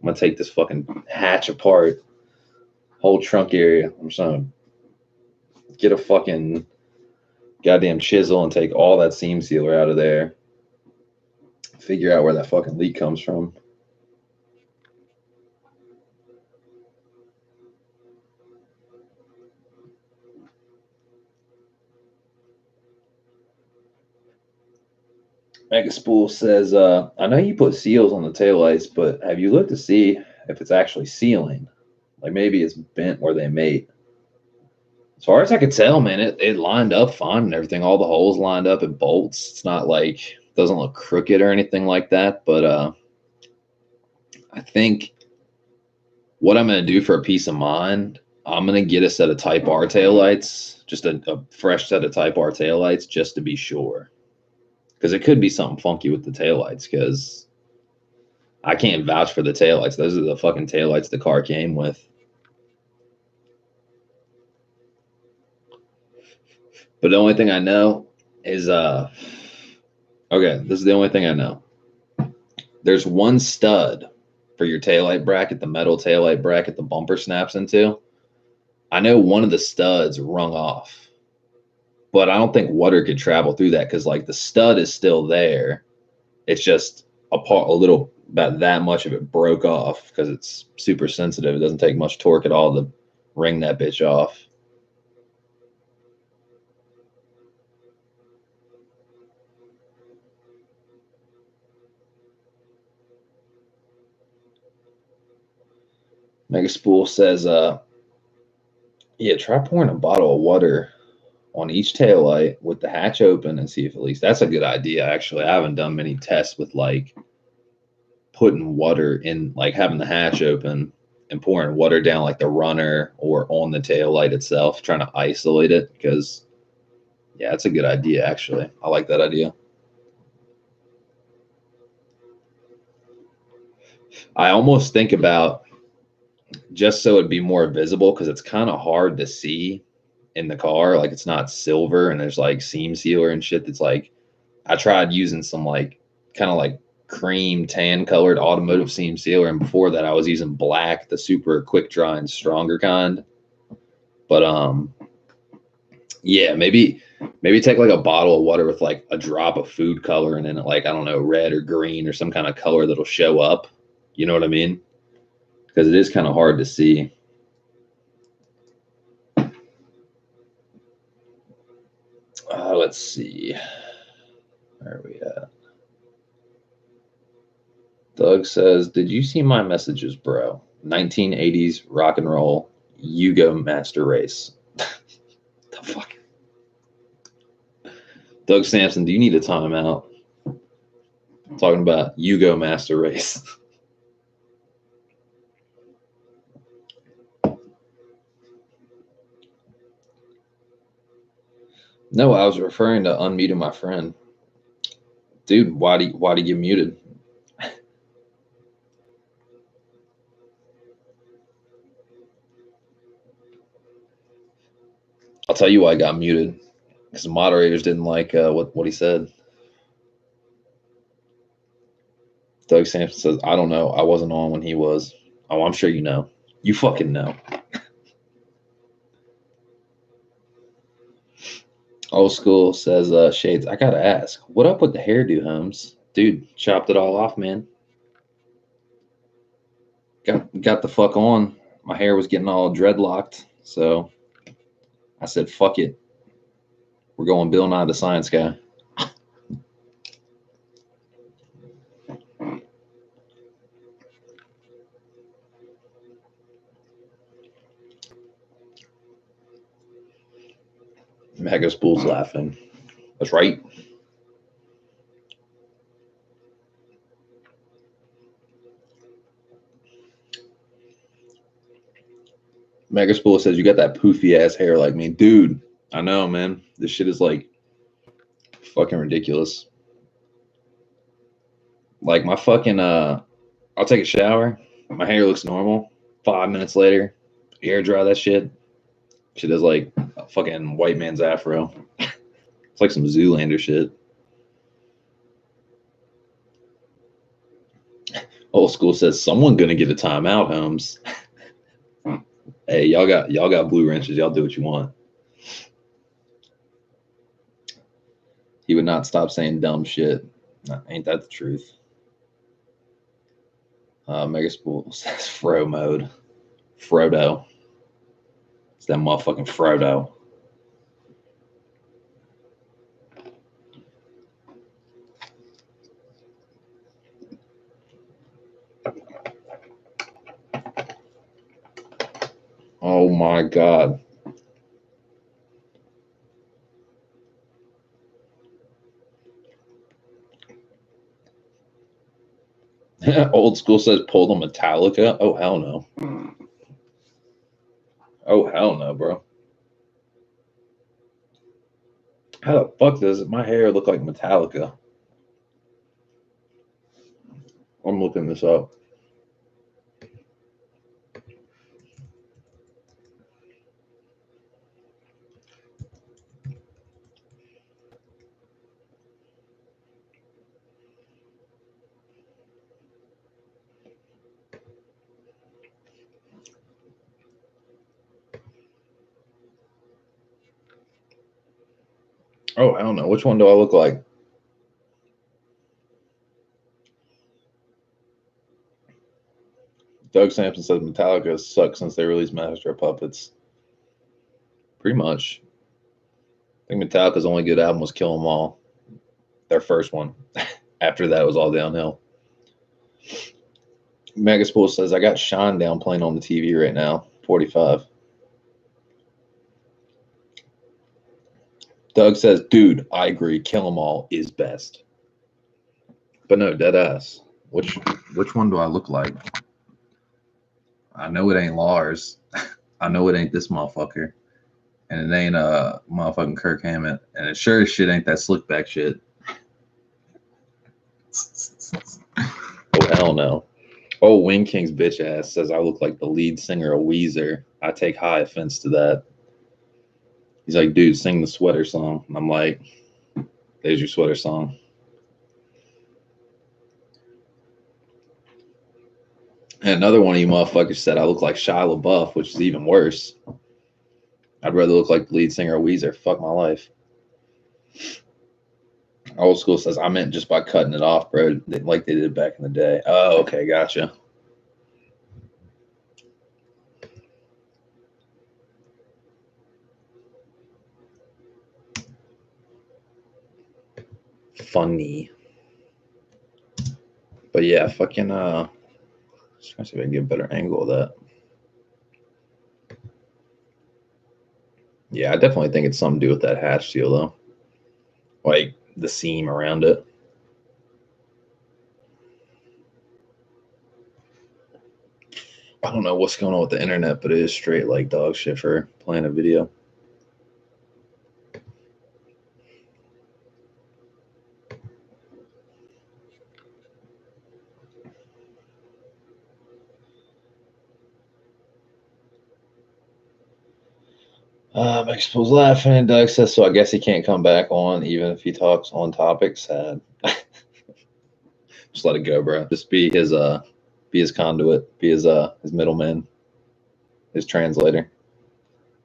I'm gonna take this fucking hatch apart, whole trunk area. I'm just gonna get a fucking goddamn chisel and take all that seam sealer out of there. Figure out where that fucking leak comes from. Megaspool says, I know you put seals on the taillights, but have you looked to see if it's actually sealing? Like maybe it's bent where they mate. As far as I could tell, man, it lined up fine and everything. All the holes lined up and bolts. It's not like, it doesn't look crooked or anything like that. But I think what I'm going to do for a peace of mind, I'm going to get a set of Type R taillights, just a fresh set of Type R taillights just to be sure. Because it could be something funky with the taillights because I can't vouch for the taillights. Those are the fucking taillights the car came with. But the only thing I know is, okay, this is the only thing I know. There's one stud for your taillight bracket, the metal taillight bracket the bumper snaps into. I know one of the studs rung off, but I don't think water could travel through that because like the stud is still there. It's just a little, about that much of it broke off because it's super sensitive. It doesn't take much torque at all to wring that bitch off. Megaspool says, yeah, try pouring a bottle of water on each taillight with the hatch open and see if at least, that's a good idea. Actually, I haven't done many tests with like putting water in, like having the hatch open and pouring water down like the runner or on the taillight itself, trying to isolate it. Because yeah, it's a good idea. Actually, I like that idea. I almost think about, just so it'd be more visible, because it's kind of hard to see in the car. Like it's not silver and there's like seam sealer and shit. That's like, I tried using some like kind of like cream tan colored automotive seam sealer, and before that I was using black, the super quick dry and stronger kind. But yeah, maybe take like a bottle of water with like a drop of food coloring in it, like I don't know, red or green or some kind of color that'll show up. You know what I mean? Because it is kind of hard to see. Let's see. Where are we at? Doug says, did you see my messages, bro? 1980s rock and roll, Yugo Master Race. The fuck? Doug Sampson, do you need a timeout? I'm talking about Yugo Master Race. No, I was referring to unmuting my friend. Dude, why do you get muted? I'll tell you why I got muted. Because the moderators didn't like what he said. Doug Sampson says, I don't know. I wasn't on when he was. Oh, I'm sure you know. You fucking know. Old School says, Shades, I gotta ask, what up with the hairdo, Holmes? Dude, chopped it all off, man. Got the fuck on. My hair was getting all dreadlocked, so I said, fuck it. We're going Bill Nye the Science Guy. Mega Spool's laughing. That's right. Mega Spool says, you got that poofy ass hair like me. Dude, I know, man. This shit is like fucking ridiculous. Like my fucking I'll take a shower, my hair looks normal. 5 minutes later, air dry that shit. Shit is like a fucking white man's afro. It's like some Zoolander shit. Old School says, someone gonna get a timeout, Holmes. Hey, y'all got blue wrenches. Y'all do what you want. He would not stop saying dumb shit. Ain't that the truth? Mega Spool says Fro mode. Frodo. It's that motherfucking Frodo. Oh my god. Old School says pull the Metallica. Oh hell no. Oh hell no, bro. How the fuck does my hair look like Metallica? I'm looking this up. Oh, I don't know. Which one do I look like? Doug Sampson says Metallica sucks since they released Master of Puppets. Pretty much. I think Metallica's only good album was Kill 'Em All. Their first one. After that, it was all downhill. Megaspool says, I got Sean down playing on the TV right now. 45. Doug says, dude, I agree. Kill 'Em All is best. But no, dead ass. Which one do I look like? I know it ain't Lars. I know it ain't this motherfucker. And it ain't motherfucking Kirk Hammett. And it sure as shit ain't that slick back shit. Oh hell no. Oh, Wing King's bitch ass says I look like the lead singer of Weezer. I take high offense to that. He's like, dude, sing the sweater song. And I'm like, there's your sweater song. And another one of you motherfuckers said I look like Shia LaBeouf, which is even worse. I'd rather look like the lead singer of Weezer. Fuck my life. Old School says I meant just by cutting it off, bro, like they did back in the day. Oh, okay, gotcha. Funny. But yeah, fucking just trying to see if I can get a better angle of that. Yeah, I definitely think it's something to do with that hatch seal though. Like the seam around it. I don't know what's going on with the internet, but it is straight like dog shit for playing a video. Makes people laughing. Doug says, so I guess he can't come back on even if he talks on topic. Sad. Just let it go, bro. Just be his conduit, be his middleman, his translator.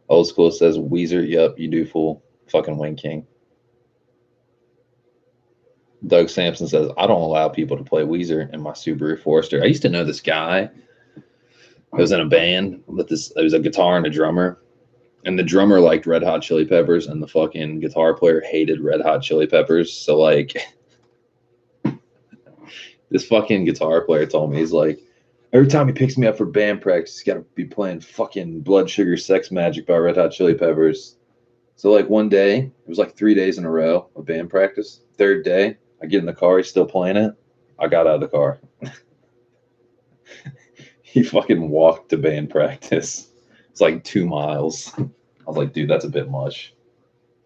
Old school says Weezer, yup, you do fool. Fucking Wing King. Doug Sampson says, I don't allow people to play Weezer in my Subaru Forester. I used to know this guy. I was in a band with this. It was a guitar and a drummer, and the drummer liked Red Hot Chili Peppers, and the fucking guitar player hated Red Hot Chili Peppers. So like, this fucking guitar player told me, he's like, every time he picks me up for band practice, he's got to be playing fucking Blood Sugar Sex Magic by Red Hot Chili Peppers. So like one day, it was like 3 days in a row of band practice. Third day, I get in the car, he's still playing it. I got out of the car. He fucking walked to band practice. It's like 2 miles. I was like, dude, that's a bit much.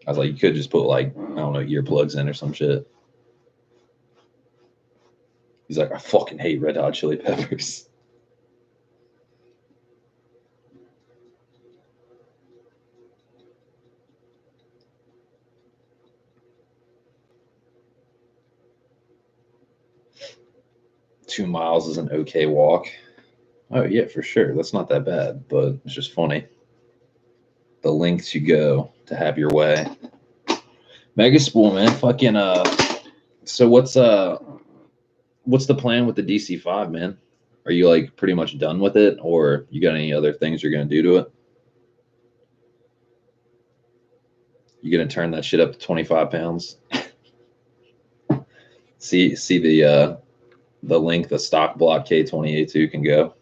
I was like, you could just put like, I don't know, earplugs in or some shit. He's like, I fucking hate Red Hot Chili Peppers. Two miles is an okay walk. Oh, yeah, for sure. That's not that bad, but it's just funny. The lengths you go to have your way. Mega Spool, man. Fucking, so what's the plan with the DC5, man? Are you like pretty much done with it, or you got any other things you're going to do to it? You going to turn that shit up to 25 pounds? see the length a stock block K20A2 can go.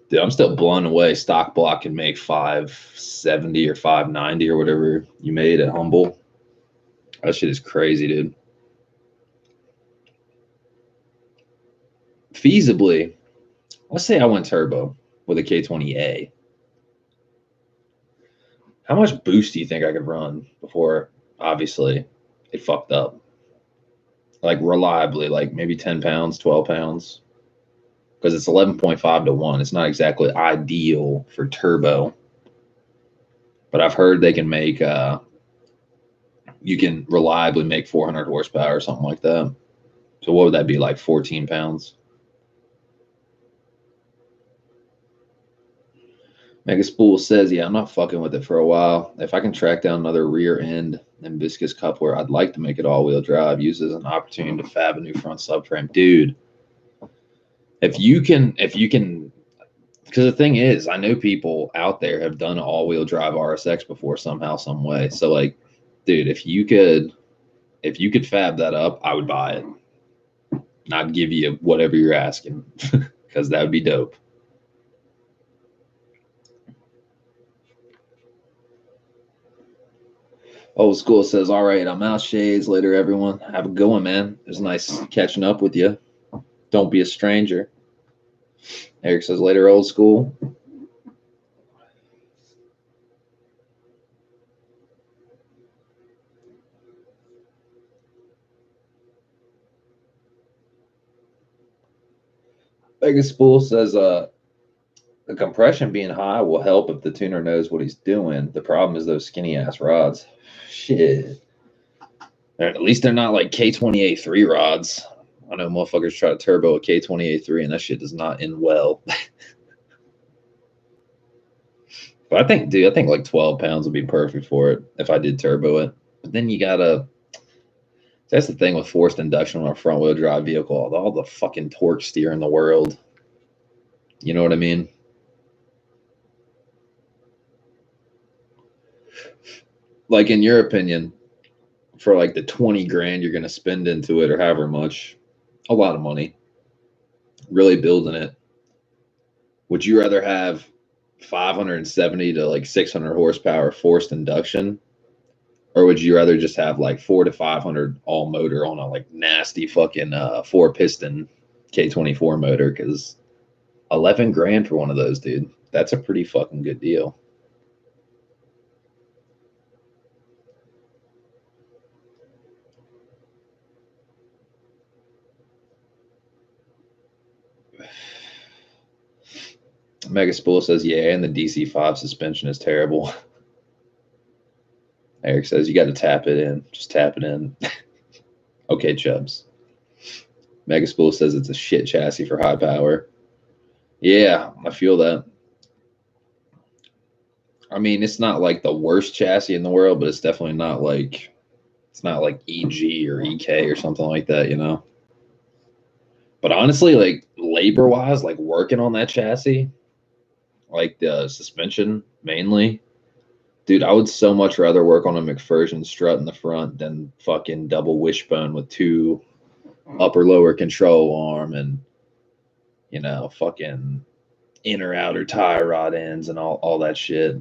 Dude, I'm still blown away. Stock block can make 570 or 590 or whatever you made at Humble. That shit is crazy, dude. Feasibly, let's say I went turbo with a K20A. How much boost do you think I could run before, obviously, it fucked up? Like reliably, like maybe 10 pounds, 12 pounds. Because it's 11.5 to 1. It's not exactly ideal for turbo. But I've heard they can make, you can reliably make 400 horsepower or something like that. So what would that be, like 14 pounds? Megaspool says, yeah, I'm not fucking with it for a while. If I can track down another rear end and viscous coupler, I'd like to make it all-wheel drive. Use it as an opportunity to fab a new front subframe. Dude, if you can, because the thing is, I know people out there have done an all-wheel drive RSX before somehow, some way. So like, dude, if you could fab that up, I would buy it. And I'd give you whatever you're asking because that would be dope. Old School says, all right, I'm out, Shades. Later, everyone. Have a good one, man. It was nice catching up with you. Don't be a stranger. Eric says, later, Old School. Vegas Spool says, the compression being high will help if the tuner knows what he's doing. The problem is those skinny ass rods. Shit. At least they're not like K20A3 rods. I know motherfuckers try to turbo a K20A3 and that shit does not end well. But I think like 12 pounds would be perfect for it if I did turbo it. But then that's the thing with forced induction on a front wheel drive vehicle, all the fucking torque steer in the world. You know what I mean? Like, in your opinion, for like the 20 grand you're going to spend into it or however much, a lot of money, really building it, would you rather have 570 to like 600 horsepower forced induction, or would you rather just have like 400 to 500 all motor on a like nasty fucking 4-piston K24 motor? Because 11 grand for one of those, dude, that's a pretty fucking good deal. Mega Spool says, yeah, and the DC5 suspension is terrible. Eric says, you got to tap it in. Just tap it in. Okay, Chubbs. Mega Spool says it's a shit chassis for high power. Yeah, I feel that. I mean, it's not like the worst chassis in the world, but it's definitely not like, it's not like EG or EK or something like that, you know? But honestly, like labor-wise, like working on that chassis, like the suspension mainly, dude, I would so much rather work on a McPherson strut in the front than fucking double wishbone with 2 upper-lower control arm and, you know, fucking inner outer tie rod ends and all that shit.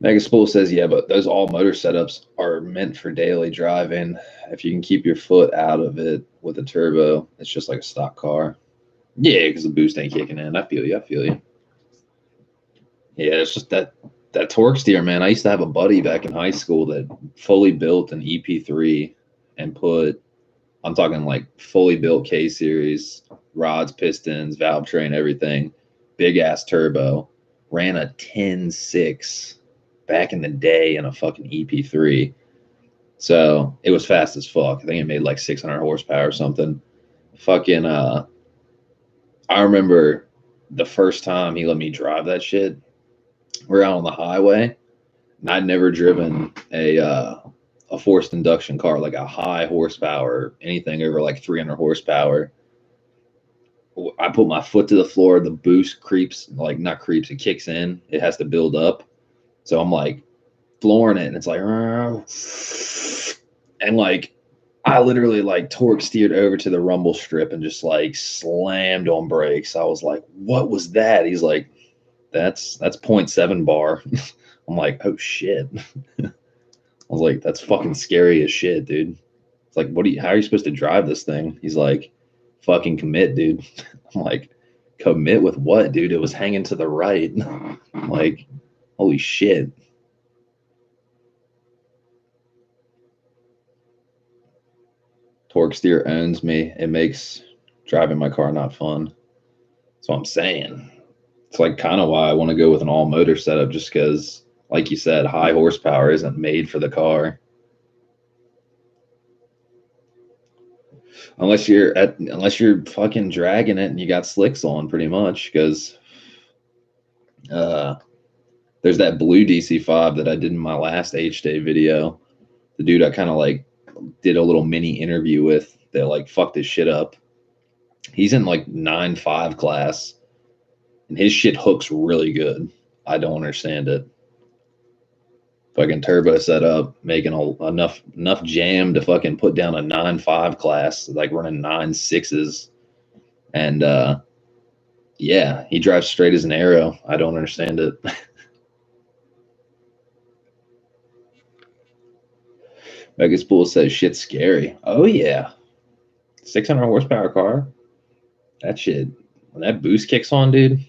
Megaspool says, yeah, but those all motor setups are meant for daily driving. If you can keep your foot out of it with a turbo, it's just like a stock car. Yeah, because the boost ain't kicking in. I feel you. Yeah, it's just that torque steer, man. I used to have a buddy back in high school that fully built an EP3 and put, I'm talking like fully built K series, rods, pistons, valve train, everything, big ass turbo, ran a 10.6 back in the day in a fucking EP3. So it was fast as fuck. I think it made like 600 horsepower or something. Fucking, I remember the first time he let me drive that shit. We're out on the highway, and I'd never driven a forced induction car, like a high horsepower, anything over like 300 horsepower. I put my foot to the floor, the boost creeps, like not creeps, it kicks in. It has to build up. So I'm like flooring it, and it's like, and like I literally like torque steered over to the rumble strip and just like slammed on brakes. I was like, what was that? He's like, that's 0.7 bar. I'm like, oh shit. I was like, that's fucking scary as shit, dude. It's like, how are you supposed to drive this thing? He's like, fucking commit, dude. I'm like, commit with what, dude? It was hanging to the right. I'm like, holy shit. Torque steer owns me. It makes driving my car not fun. That's what I'm saying. It's like kind of why I want to go with an all motor setup, just because, like you said, high horsepower isn't made for the car. Unless you're fucking dragging it and you got slicks on, pretty much, because there's that blue DC5 that I did in my last H-Day video. The dude I kind of like did a little mini interview with that like fucked his shit up. He's in like 9.5 class, and his shit hooks really good. I don't understand it. Fucking turbo setup, making enough jam to fucking put down a 9.5 class, like running 9.6s. And yeah, he drives straight as an arrow. I don't understand it. Vegas Pool says shit's scary. Oh yeah. 600 horsepower car. That shit, when that boost kicks on, dude,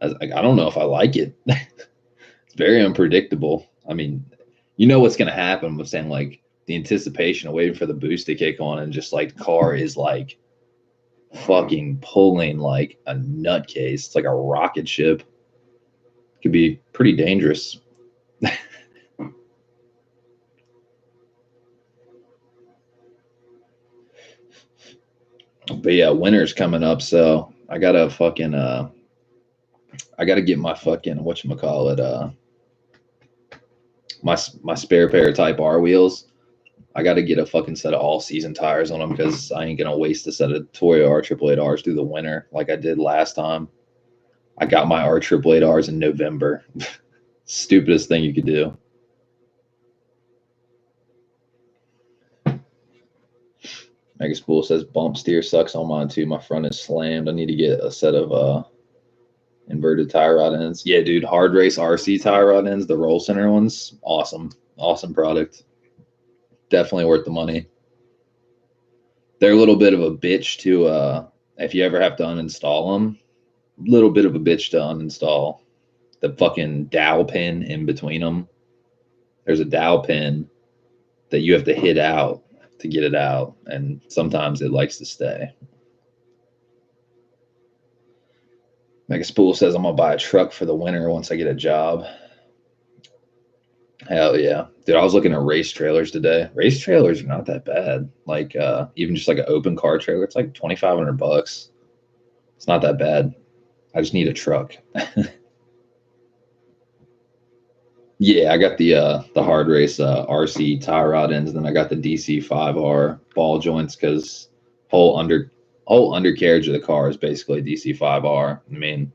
I don't know if I like it. It's very unpredictable. I mean, you know what's going to happen with saying like the anticipation of waiting for the boost to kick on, and just like the car is like fucking pulling like a nutcase. It's like a rocket ship. It could be pretty dangerous. But yeah, winter's coming up, so I gotta fucking I gotta get my fucking whatchamacallit, my spare pair of Type R wheels. I gotta get a fucking set of all season tires on them, because I ain't gonna waste a set of Toyo R888Rs through the winter like I did last time. I got my R888Rs in November. Stupidest thing you could do. Megaspool says bump steer sucks on mine too. My front is slammed. I need to get a set of inverted tie rod ends. Yeah, dude, Hard Race RC tie rod ends, the roll center ones, awesome product. Definitely worth the money. They're a little bit of a bitch to if you ever have to uninstall them. Little bit of a bitch to uninstall. the fucking dowel pin in between them. There's a dowel pin that you have to hit out to get it out, and sometimes it likes to stay. Megaspool says I'm gonna buy a truck for the winter once I get a job. Hell yeah. Dude, I was looking at race trailers today. Race trailers are not that bad. Like even just like an open car trailer, it's like $2,500. It's not that bad. I just need a truck. Yeah, I got the hard race RC tie rod ends, and then I got the DC5R ball joints because whole undercarriage of the car is basically DC5R. I mean,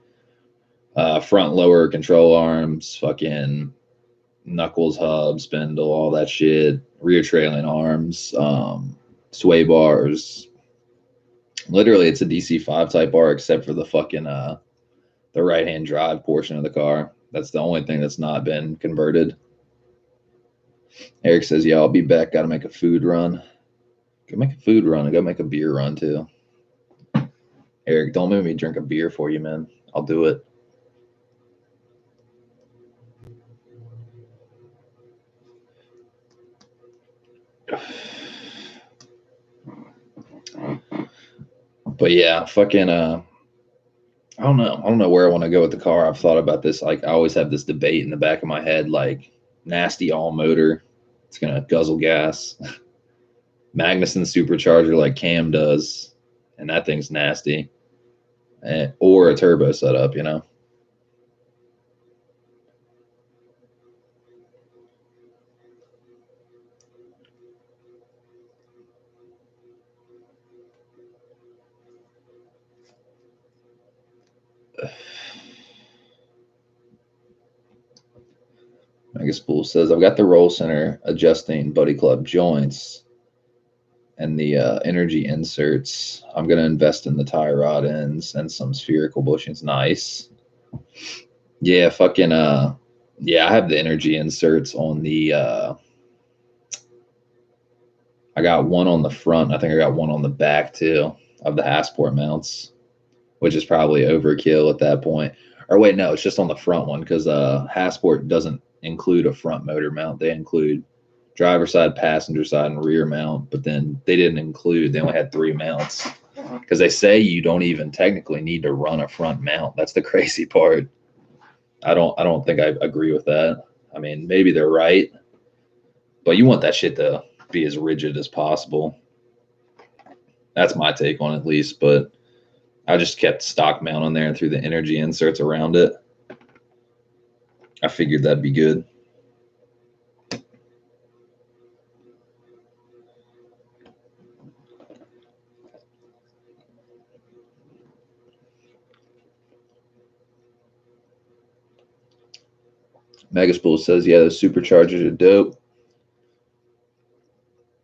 front lower control arms, fucking knuckles, hub, spindle, all that shit, rear trailing arms, sway bars. Literally, it's a DC5 type bar except for the fucking the right hand drive portion of the car. That's the only thing that's not been converted. Eric says, yeah, I'll be back. Got to make a food run. Go make a food run. I got to make a beer run too. Eric, don't make me drink a beer for you, man. I'll do it. But yeah, fucking I don't know. I don't know where I want to go with the car. I've thought about this. Like I always have this debate in the back of my head, like nasty all motor. It's gonna guzzle gas. Magnuson supercharger like Cam does, and that thing's nasty. Or a turbo setup, you know. Megaspool says, I've got the roll center adjusting Buddy Club joints and the energy inserts. I'm going to invest in the tie rod ends and some spherical bushings. Nice. Yeah, fucking, yeah, I have the energy inserts on the, I got one on the front. I think I got one on the back too of the Hassport mounts, which is probably overkill at that point. Or wait, no, it's just on the front one because Hassport doesn't include a front motor mount. They include driver side, passenger side, and rear mount, but then they didn't include, they only had 3 mounts because they say you don't even technically need to run a front mount. That's the crazy part. I don't think I agree with that. I mean, maybe they're right, but you want that shit to be as rigid as possible. That's my take on it, at least, but I just kept stock mount on there and threw the energy inserts around it. I figured that'd be good. Megaspool says, yeah, those superchargers are dope.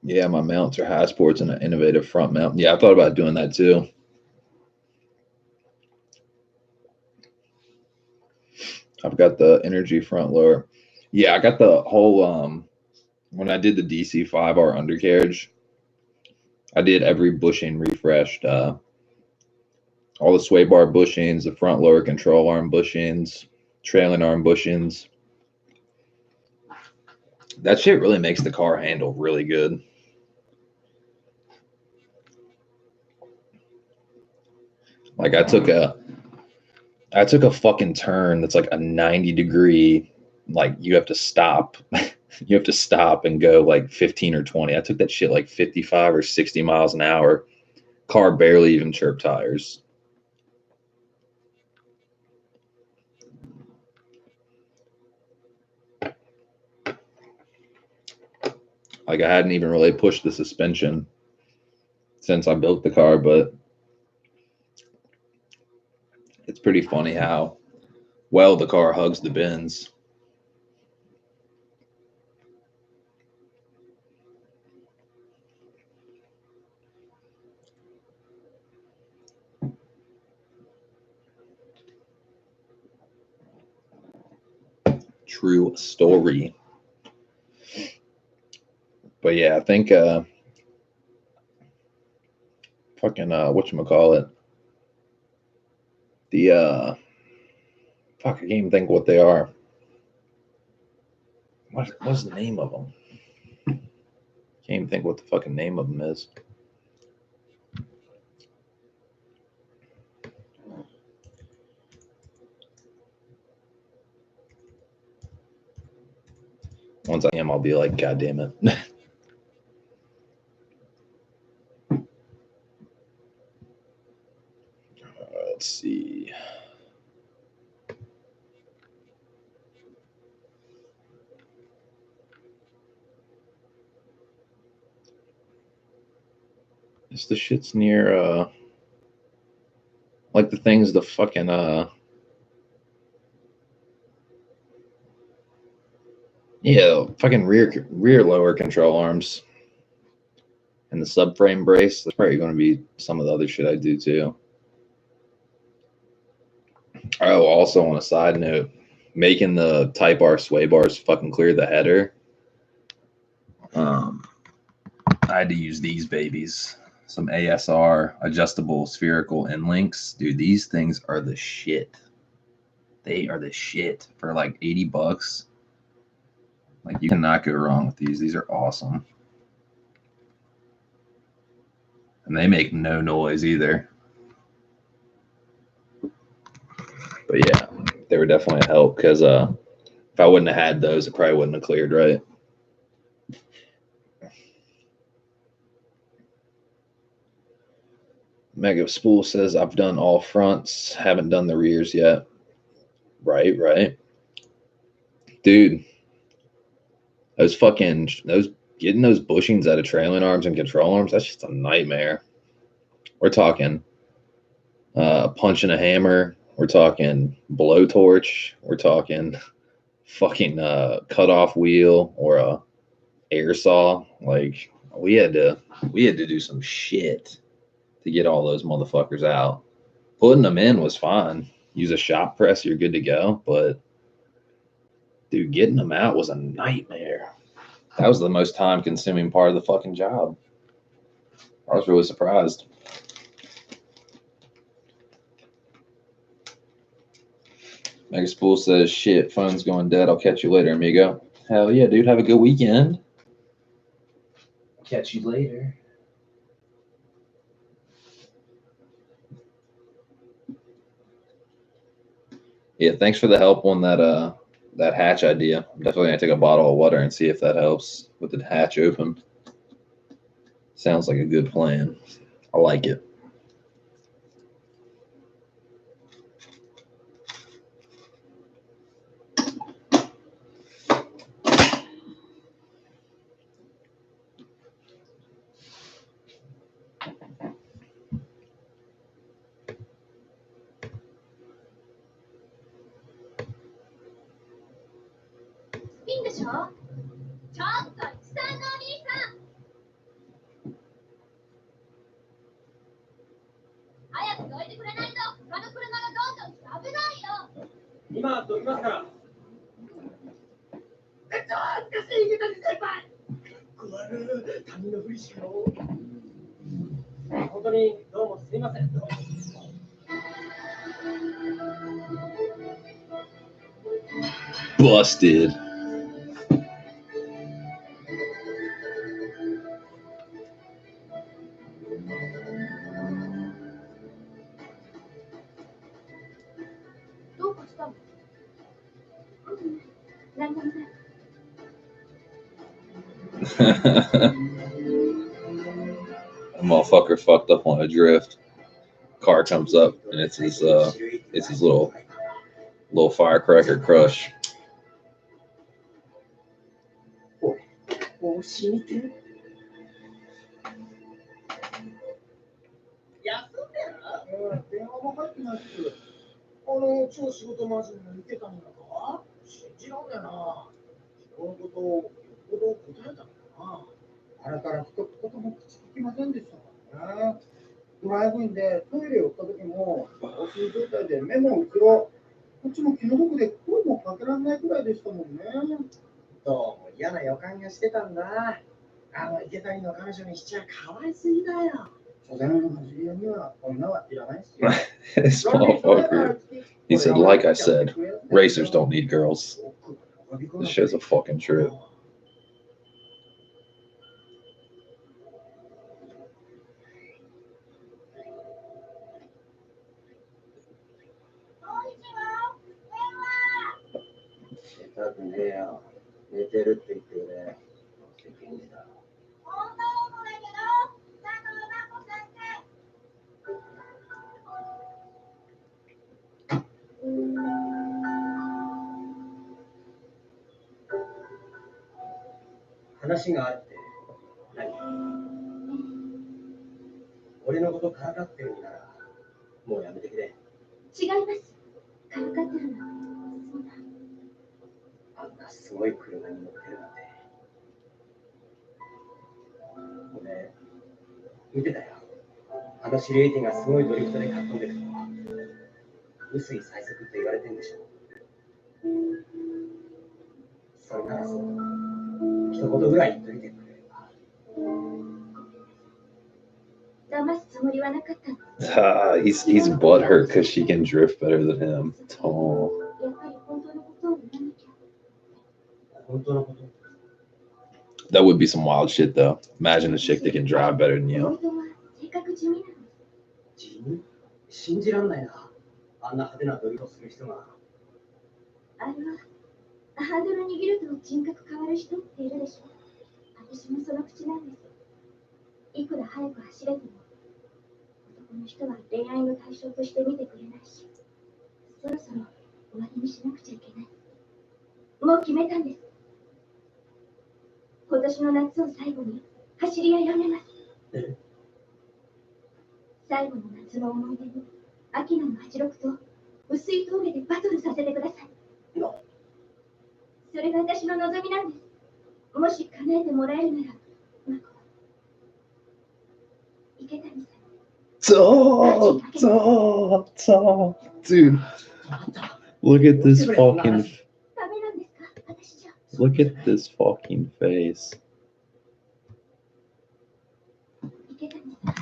Yeah, my mounts are Hassports and an innovative front mount. Yeah, I thought about doing that too. I've got the energy front lower. Yeah, I got the whole when I did the DC5R undercarriage, I did every bushing refreshed. All the sway bar bushings, the front lower control arm bushings, trailing arm bushings. That shit really makes the car handle really good. Like I took a fucking turn that's like a 90-degree, like you have to stop. You have to stop and go like 15 or 20. I took that shit like 55 or 60 miles an hour. Car barely even chirped tires. Like I hadn't even really pushed the suspension since I built the car, but it's pretty funny how well the car hugs the bins. True story. But yeah, I think fucking whatchamacallit, the Fuck, I can't even think what they are. What's the name of them? Can't even think what the fucking name of them is. Once I am, I'll be like, God damn it. Let's see. It's the shits near like the things the fucking yeah, fucking rear lower control arms and the subframe brace. That's probably going to be some of the other shit I do too. Oh, also on a side note, making the Type R sway bars fucking clear the header. I had to use these babies. Some ASR adjustable spherical end links. Dude, these things are the shit. They are the shit for like $80. Like, you cannot go wrong with these. These are awesome. And they make no noise either. But yeah, they were definitely a help because if I wouldn't have had those, it probably wouldn't have cleared right. Mega Spool says, I've done all fronts, haven't done the rears yet. Right. Dude, getting those bushings out of trailing arms and control arms, that's just a nightmare. We're talking punching a hammer. We're talking blowtorch. We're talking fucking cut off wheel or a air saw. Like, we had to do some shit to get all those motherfuckers out. Putting them in was fine. Use a shop press, you're good to go. But dude, getting them out was a nightmare. That was the most time consuming part of the fucking job. I was really surprised. Megaspool says, shit, phone's going dead. I'll catch you later, amigo. Hell yeah, dude. Have a good weekend. Catch you later. Yeah, thanks for the help on that hatch idea. I'm definitely gonna take a bottle of water and see if that helps with the hatch open. Sounds like a good plan. I like it. Busted. A motherfucker fucked up on a drift. Car comes up and it's his little firecracker crush. 所詮走り屋には女はいらないし。 This motherfucker. He said, like I said, racers don't need girls. This show's a fucking trip. たくねえよ。寝てるって言ってくれ。責任だ。話があるって何？俺のことからかってるんならもうやめてくれ。違います。からかってるの。そんな。あんなすごい車に乗ってるなんて。俺、見てたよ。あの知り合い手がすごいドリフトでかっ飛んでると。薄い最速って言われてんでしょ。それならそう。一言ぐらい言っといてくれれば。騙すつもりはなかったの。He's butthurt because she can drift better than him. Oh. やっぱり本当のことを言わなきゃ。本当のこと？ That would be some wild shit, though. Imagine a chick that can drive better than you. 本当は性格地味なの。地味？信じらんないな。あんな派手なドリフトする人が。あれはハンドル握ると人格変わる人っているでしょ。私もその口なんです。いくら早く走れても男の人は恋愛の対象として見てくれないし、そろそろ終わりにしなくちゃいけない。もう決めたんです。今年の夏を最後に走り屋やめます。最後の夏の思い出に秋の86と薄い峠でバトルさせてください。それが私の望みなんです。もし叶えてもらえるなら、マコ、池谷さん。Dude, look at this fucking. Look at this fucking face. 池谷さん、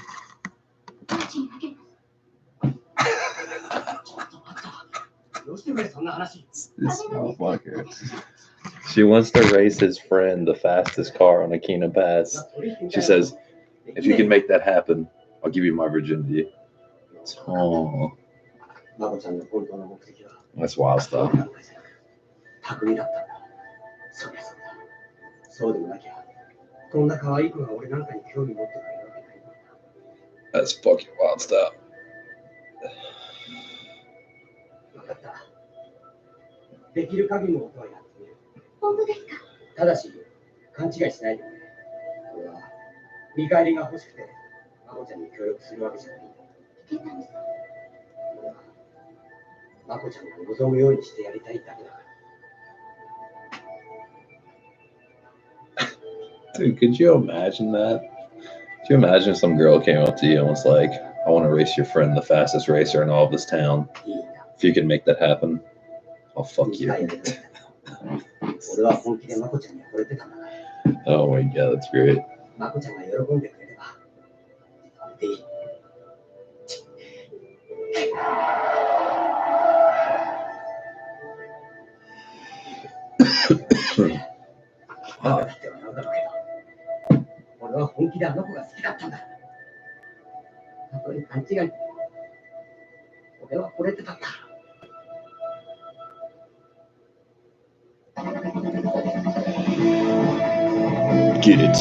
マジにあげます。どうしてくれそんな話。 This motherfucker. She wants to race his friend the fastest car on Akina Pass. She says, if you can make that happen, I'll give you my virginity. Oh, マコちゃんの本当の目的は that's wild stuff. 匠だったんだ。そりゃそうだ。そうでもなきゃ、こんな可愛い子が俺なんかに興味持ってくれるわけないんだ。 That's fucking wild stuff. 分かった。できる限りのことはやってみる。本当ですか？ただし、勘違いしないでくれ。俺は見返りが欲しくて、マコちゃんに協力するわけじゃないんだ。池谷さん。俺はマコちゃんが望むようにしてやりたいだけだから。 Dude, could you imagine that? Could you imagine if some girl came up to you and was like, I want to race your friend the fastest racer in all of this town. If you can make that happen, I'll fuck you. 俺は本気でマコちゃんに惚れてたんだから。 Oh my god, that's great. マコちゃんが喜んでくれれば、それでいい。バカだってはなんだろうけど、俺は本気であの子が好きだったんだ。たとえ勘違い、俺は惚れてたんだ。 Get it.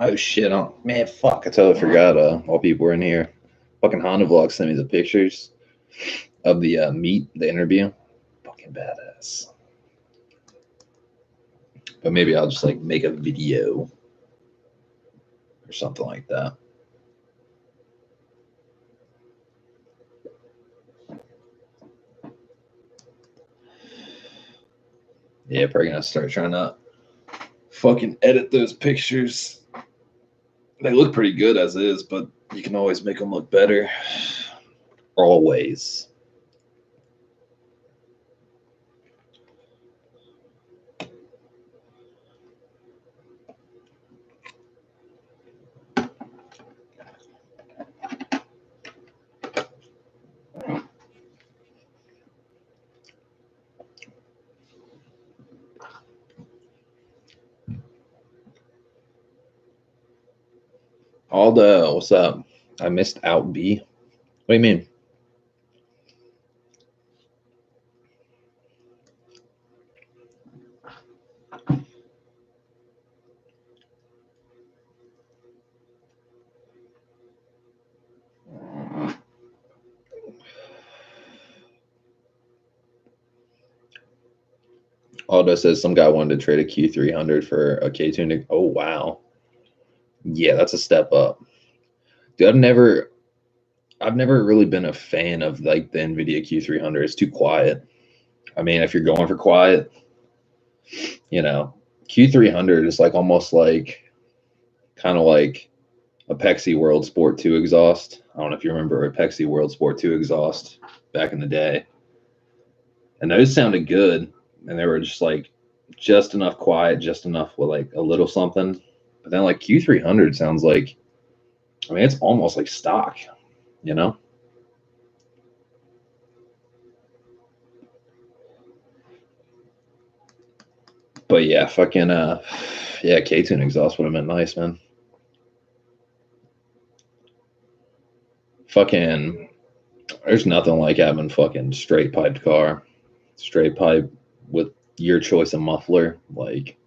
Oh shit, man, fuck, I totally forgot all people were in here. Fucking Honda Vlog sent me the pictures of the meet, the interview. Fucking badass. But maybe I'll just like make a video or something like that. Yeah, probably gonna start trying to fucking edit those pictures They look pretty good as is, but you can always make them look better. Always. Aldo, what's up? I missed out B. What do you mean? Aldo says some guy wanted to trade a Q300 for a K2. Oh, wow. Yeah, that's a step up. Dude, I've never really been a fan of like the NVIDIA Q300. It's too quiet. I mean, if you're going for quiet, you know, Q300 is like almost like kind of like a Pexi World Sport 2 exhaust. I don't know if you remember a Pexi World Sport 2 exhaust back in the day. And those sounded good. And they were just like just enough quiet, just enough with like a little something. But then like Q300 sounds like, I mean, it's almost like stock, you know? But yeah, fucking yeah, K-Tune exhaust would have been nice, man. Fucking there's nothing like having fucking straight piped car. Straight pipe with your choice of muffler. Like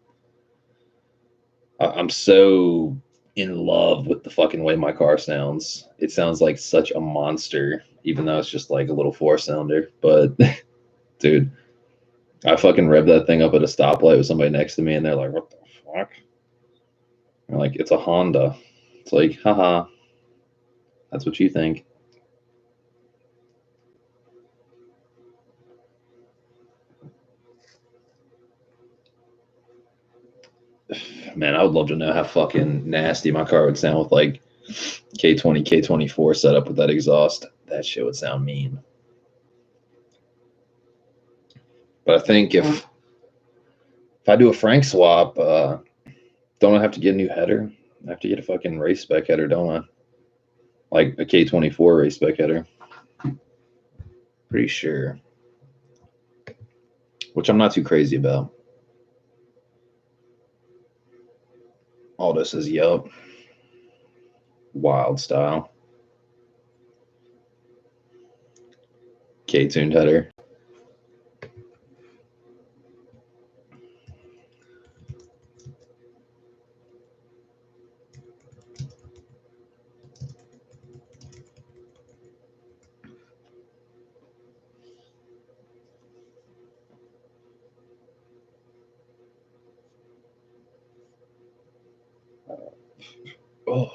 I'm so in love with the fucking way my car sounds. It sounds like such a monster, even though it's just like a little four cylinder. But dude, I fucking rev that thing up at a stoplight with somebody next to me, and they're like, "What the fuck?" I'm like, "It's a Honda." It's like, haha, that's what you think. Man, I would love to know how fucking nasty my car would sound with like K20, K24 set up with that exhaust. That shit would sound mean. But I think if I do a Frank swap, don't I have to get a new header? I have to get a fucking race spec header, don't I? Like a K24 race spec header. Pretty sure. Which I'm not too crazy about. Aldo says, yup. Wild style. K-tuned header. Oh.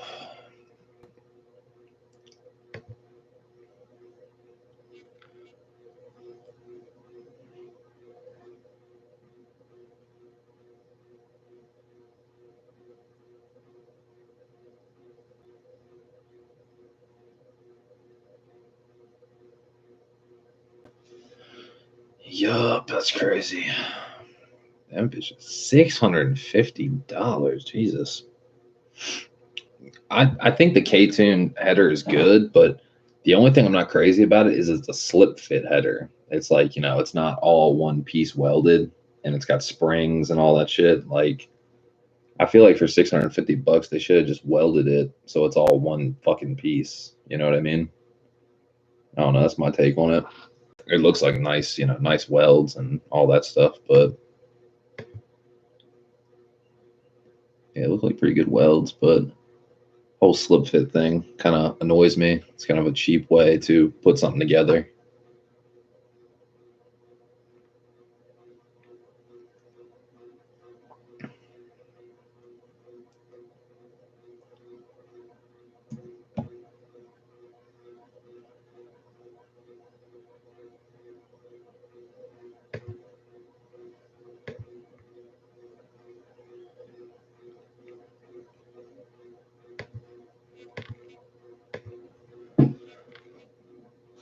Yup, that's crazy. Them bitches, $650. Jesus. I think the K-Tune header is good, but the only thing I'm not crazy about it is it's a slip fit header. It's like, you know, it's not all one piece welded and it's got springs and all that shit. Like, I feel like for $650 they should have just welded it so it's all one fucking piece. You know what I mean? I don't know. That's my take on it. It looks like nice, you know, nice welds and all that stuff, but yeah, it looks like pretty good welds, but whole slip fit thing kind of annoys me. It's kind of a cheap way to put something together.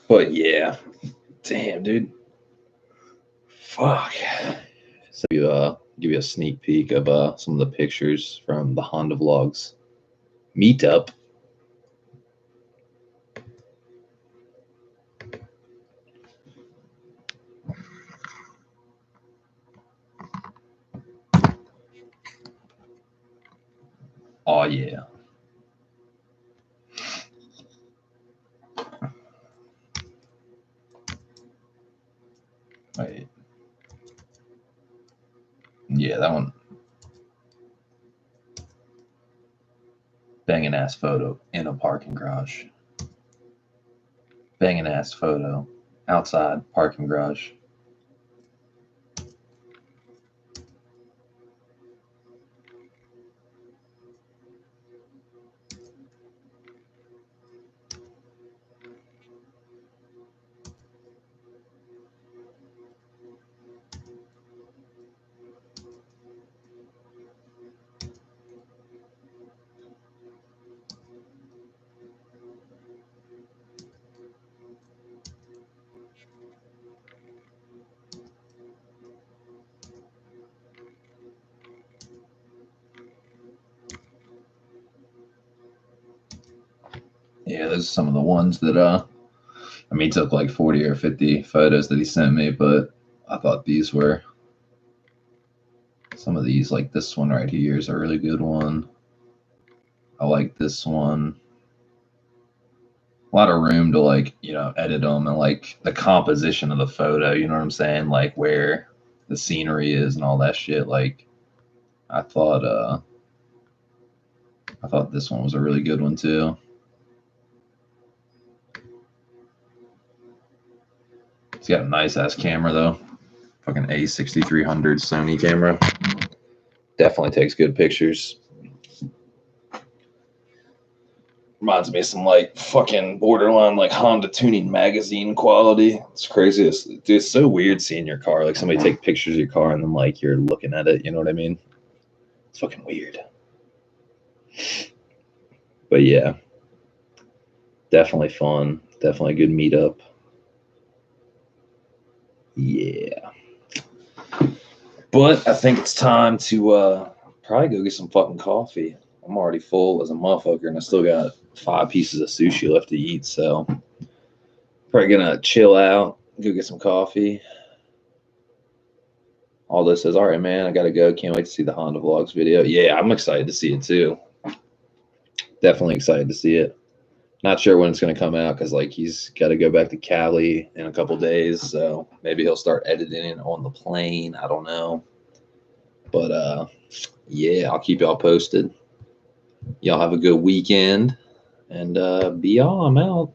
But yeah, damn, dude. Fuck. So give you a sneak peek of some of the pictures from the Honda Vlogs meetup. Oh yeah. Wait. Yeah, that one. Banging ass photo in a parking garage. Banging ass photo outside parking garage. Yeah, those are some of the ones that I mean, he took like 40 or 50 photos that he sent me, but I thought these were some of these, like this one right here is a really good one. I like this one. A lot of room to like, edit them and like the composition of the photo, you know what I'm saying? Like where the scenery is and all that shit. Like I thought this one was a really good one too. It's got a nice ass camera though. Fucking A6300 Sony camera. Definitely takes good pictures. Reminds me of some like fucking borderline like Honda tuning magazine quality. It's crazy. It's so weird seeing your car. Like somebody take pictures of your car and then like you're looking at it. You know what I mean? It's fucking weird. But yeah, definitely fun. Definitely a good meetup. Yeah. But I think it's time to probably go get some fucking coffee. I'm already full as a motherfucker and I still got 5 pieces of sushi left to eat. So probably gonna chill out, go get some coffee. Aldo says, all right, man, I gotta go. Can't wait to see the Honda Vlogs video. Yeah, I'm excited to see it too. Definitely excited to see it. Not sure when it's gonna come out because like he's got to go back to Cali in a couple days, so maybe he'll start editing it on the plane. I don't know, but yeah, I'll keep y'all posted. Y'all have a good weekend, and be on. I'm out.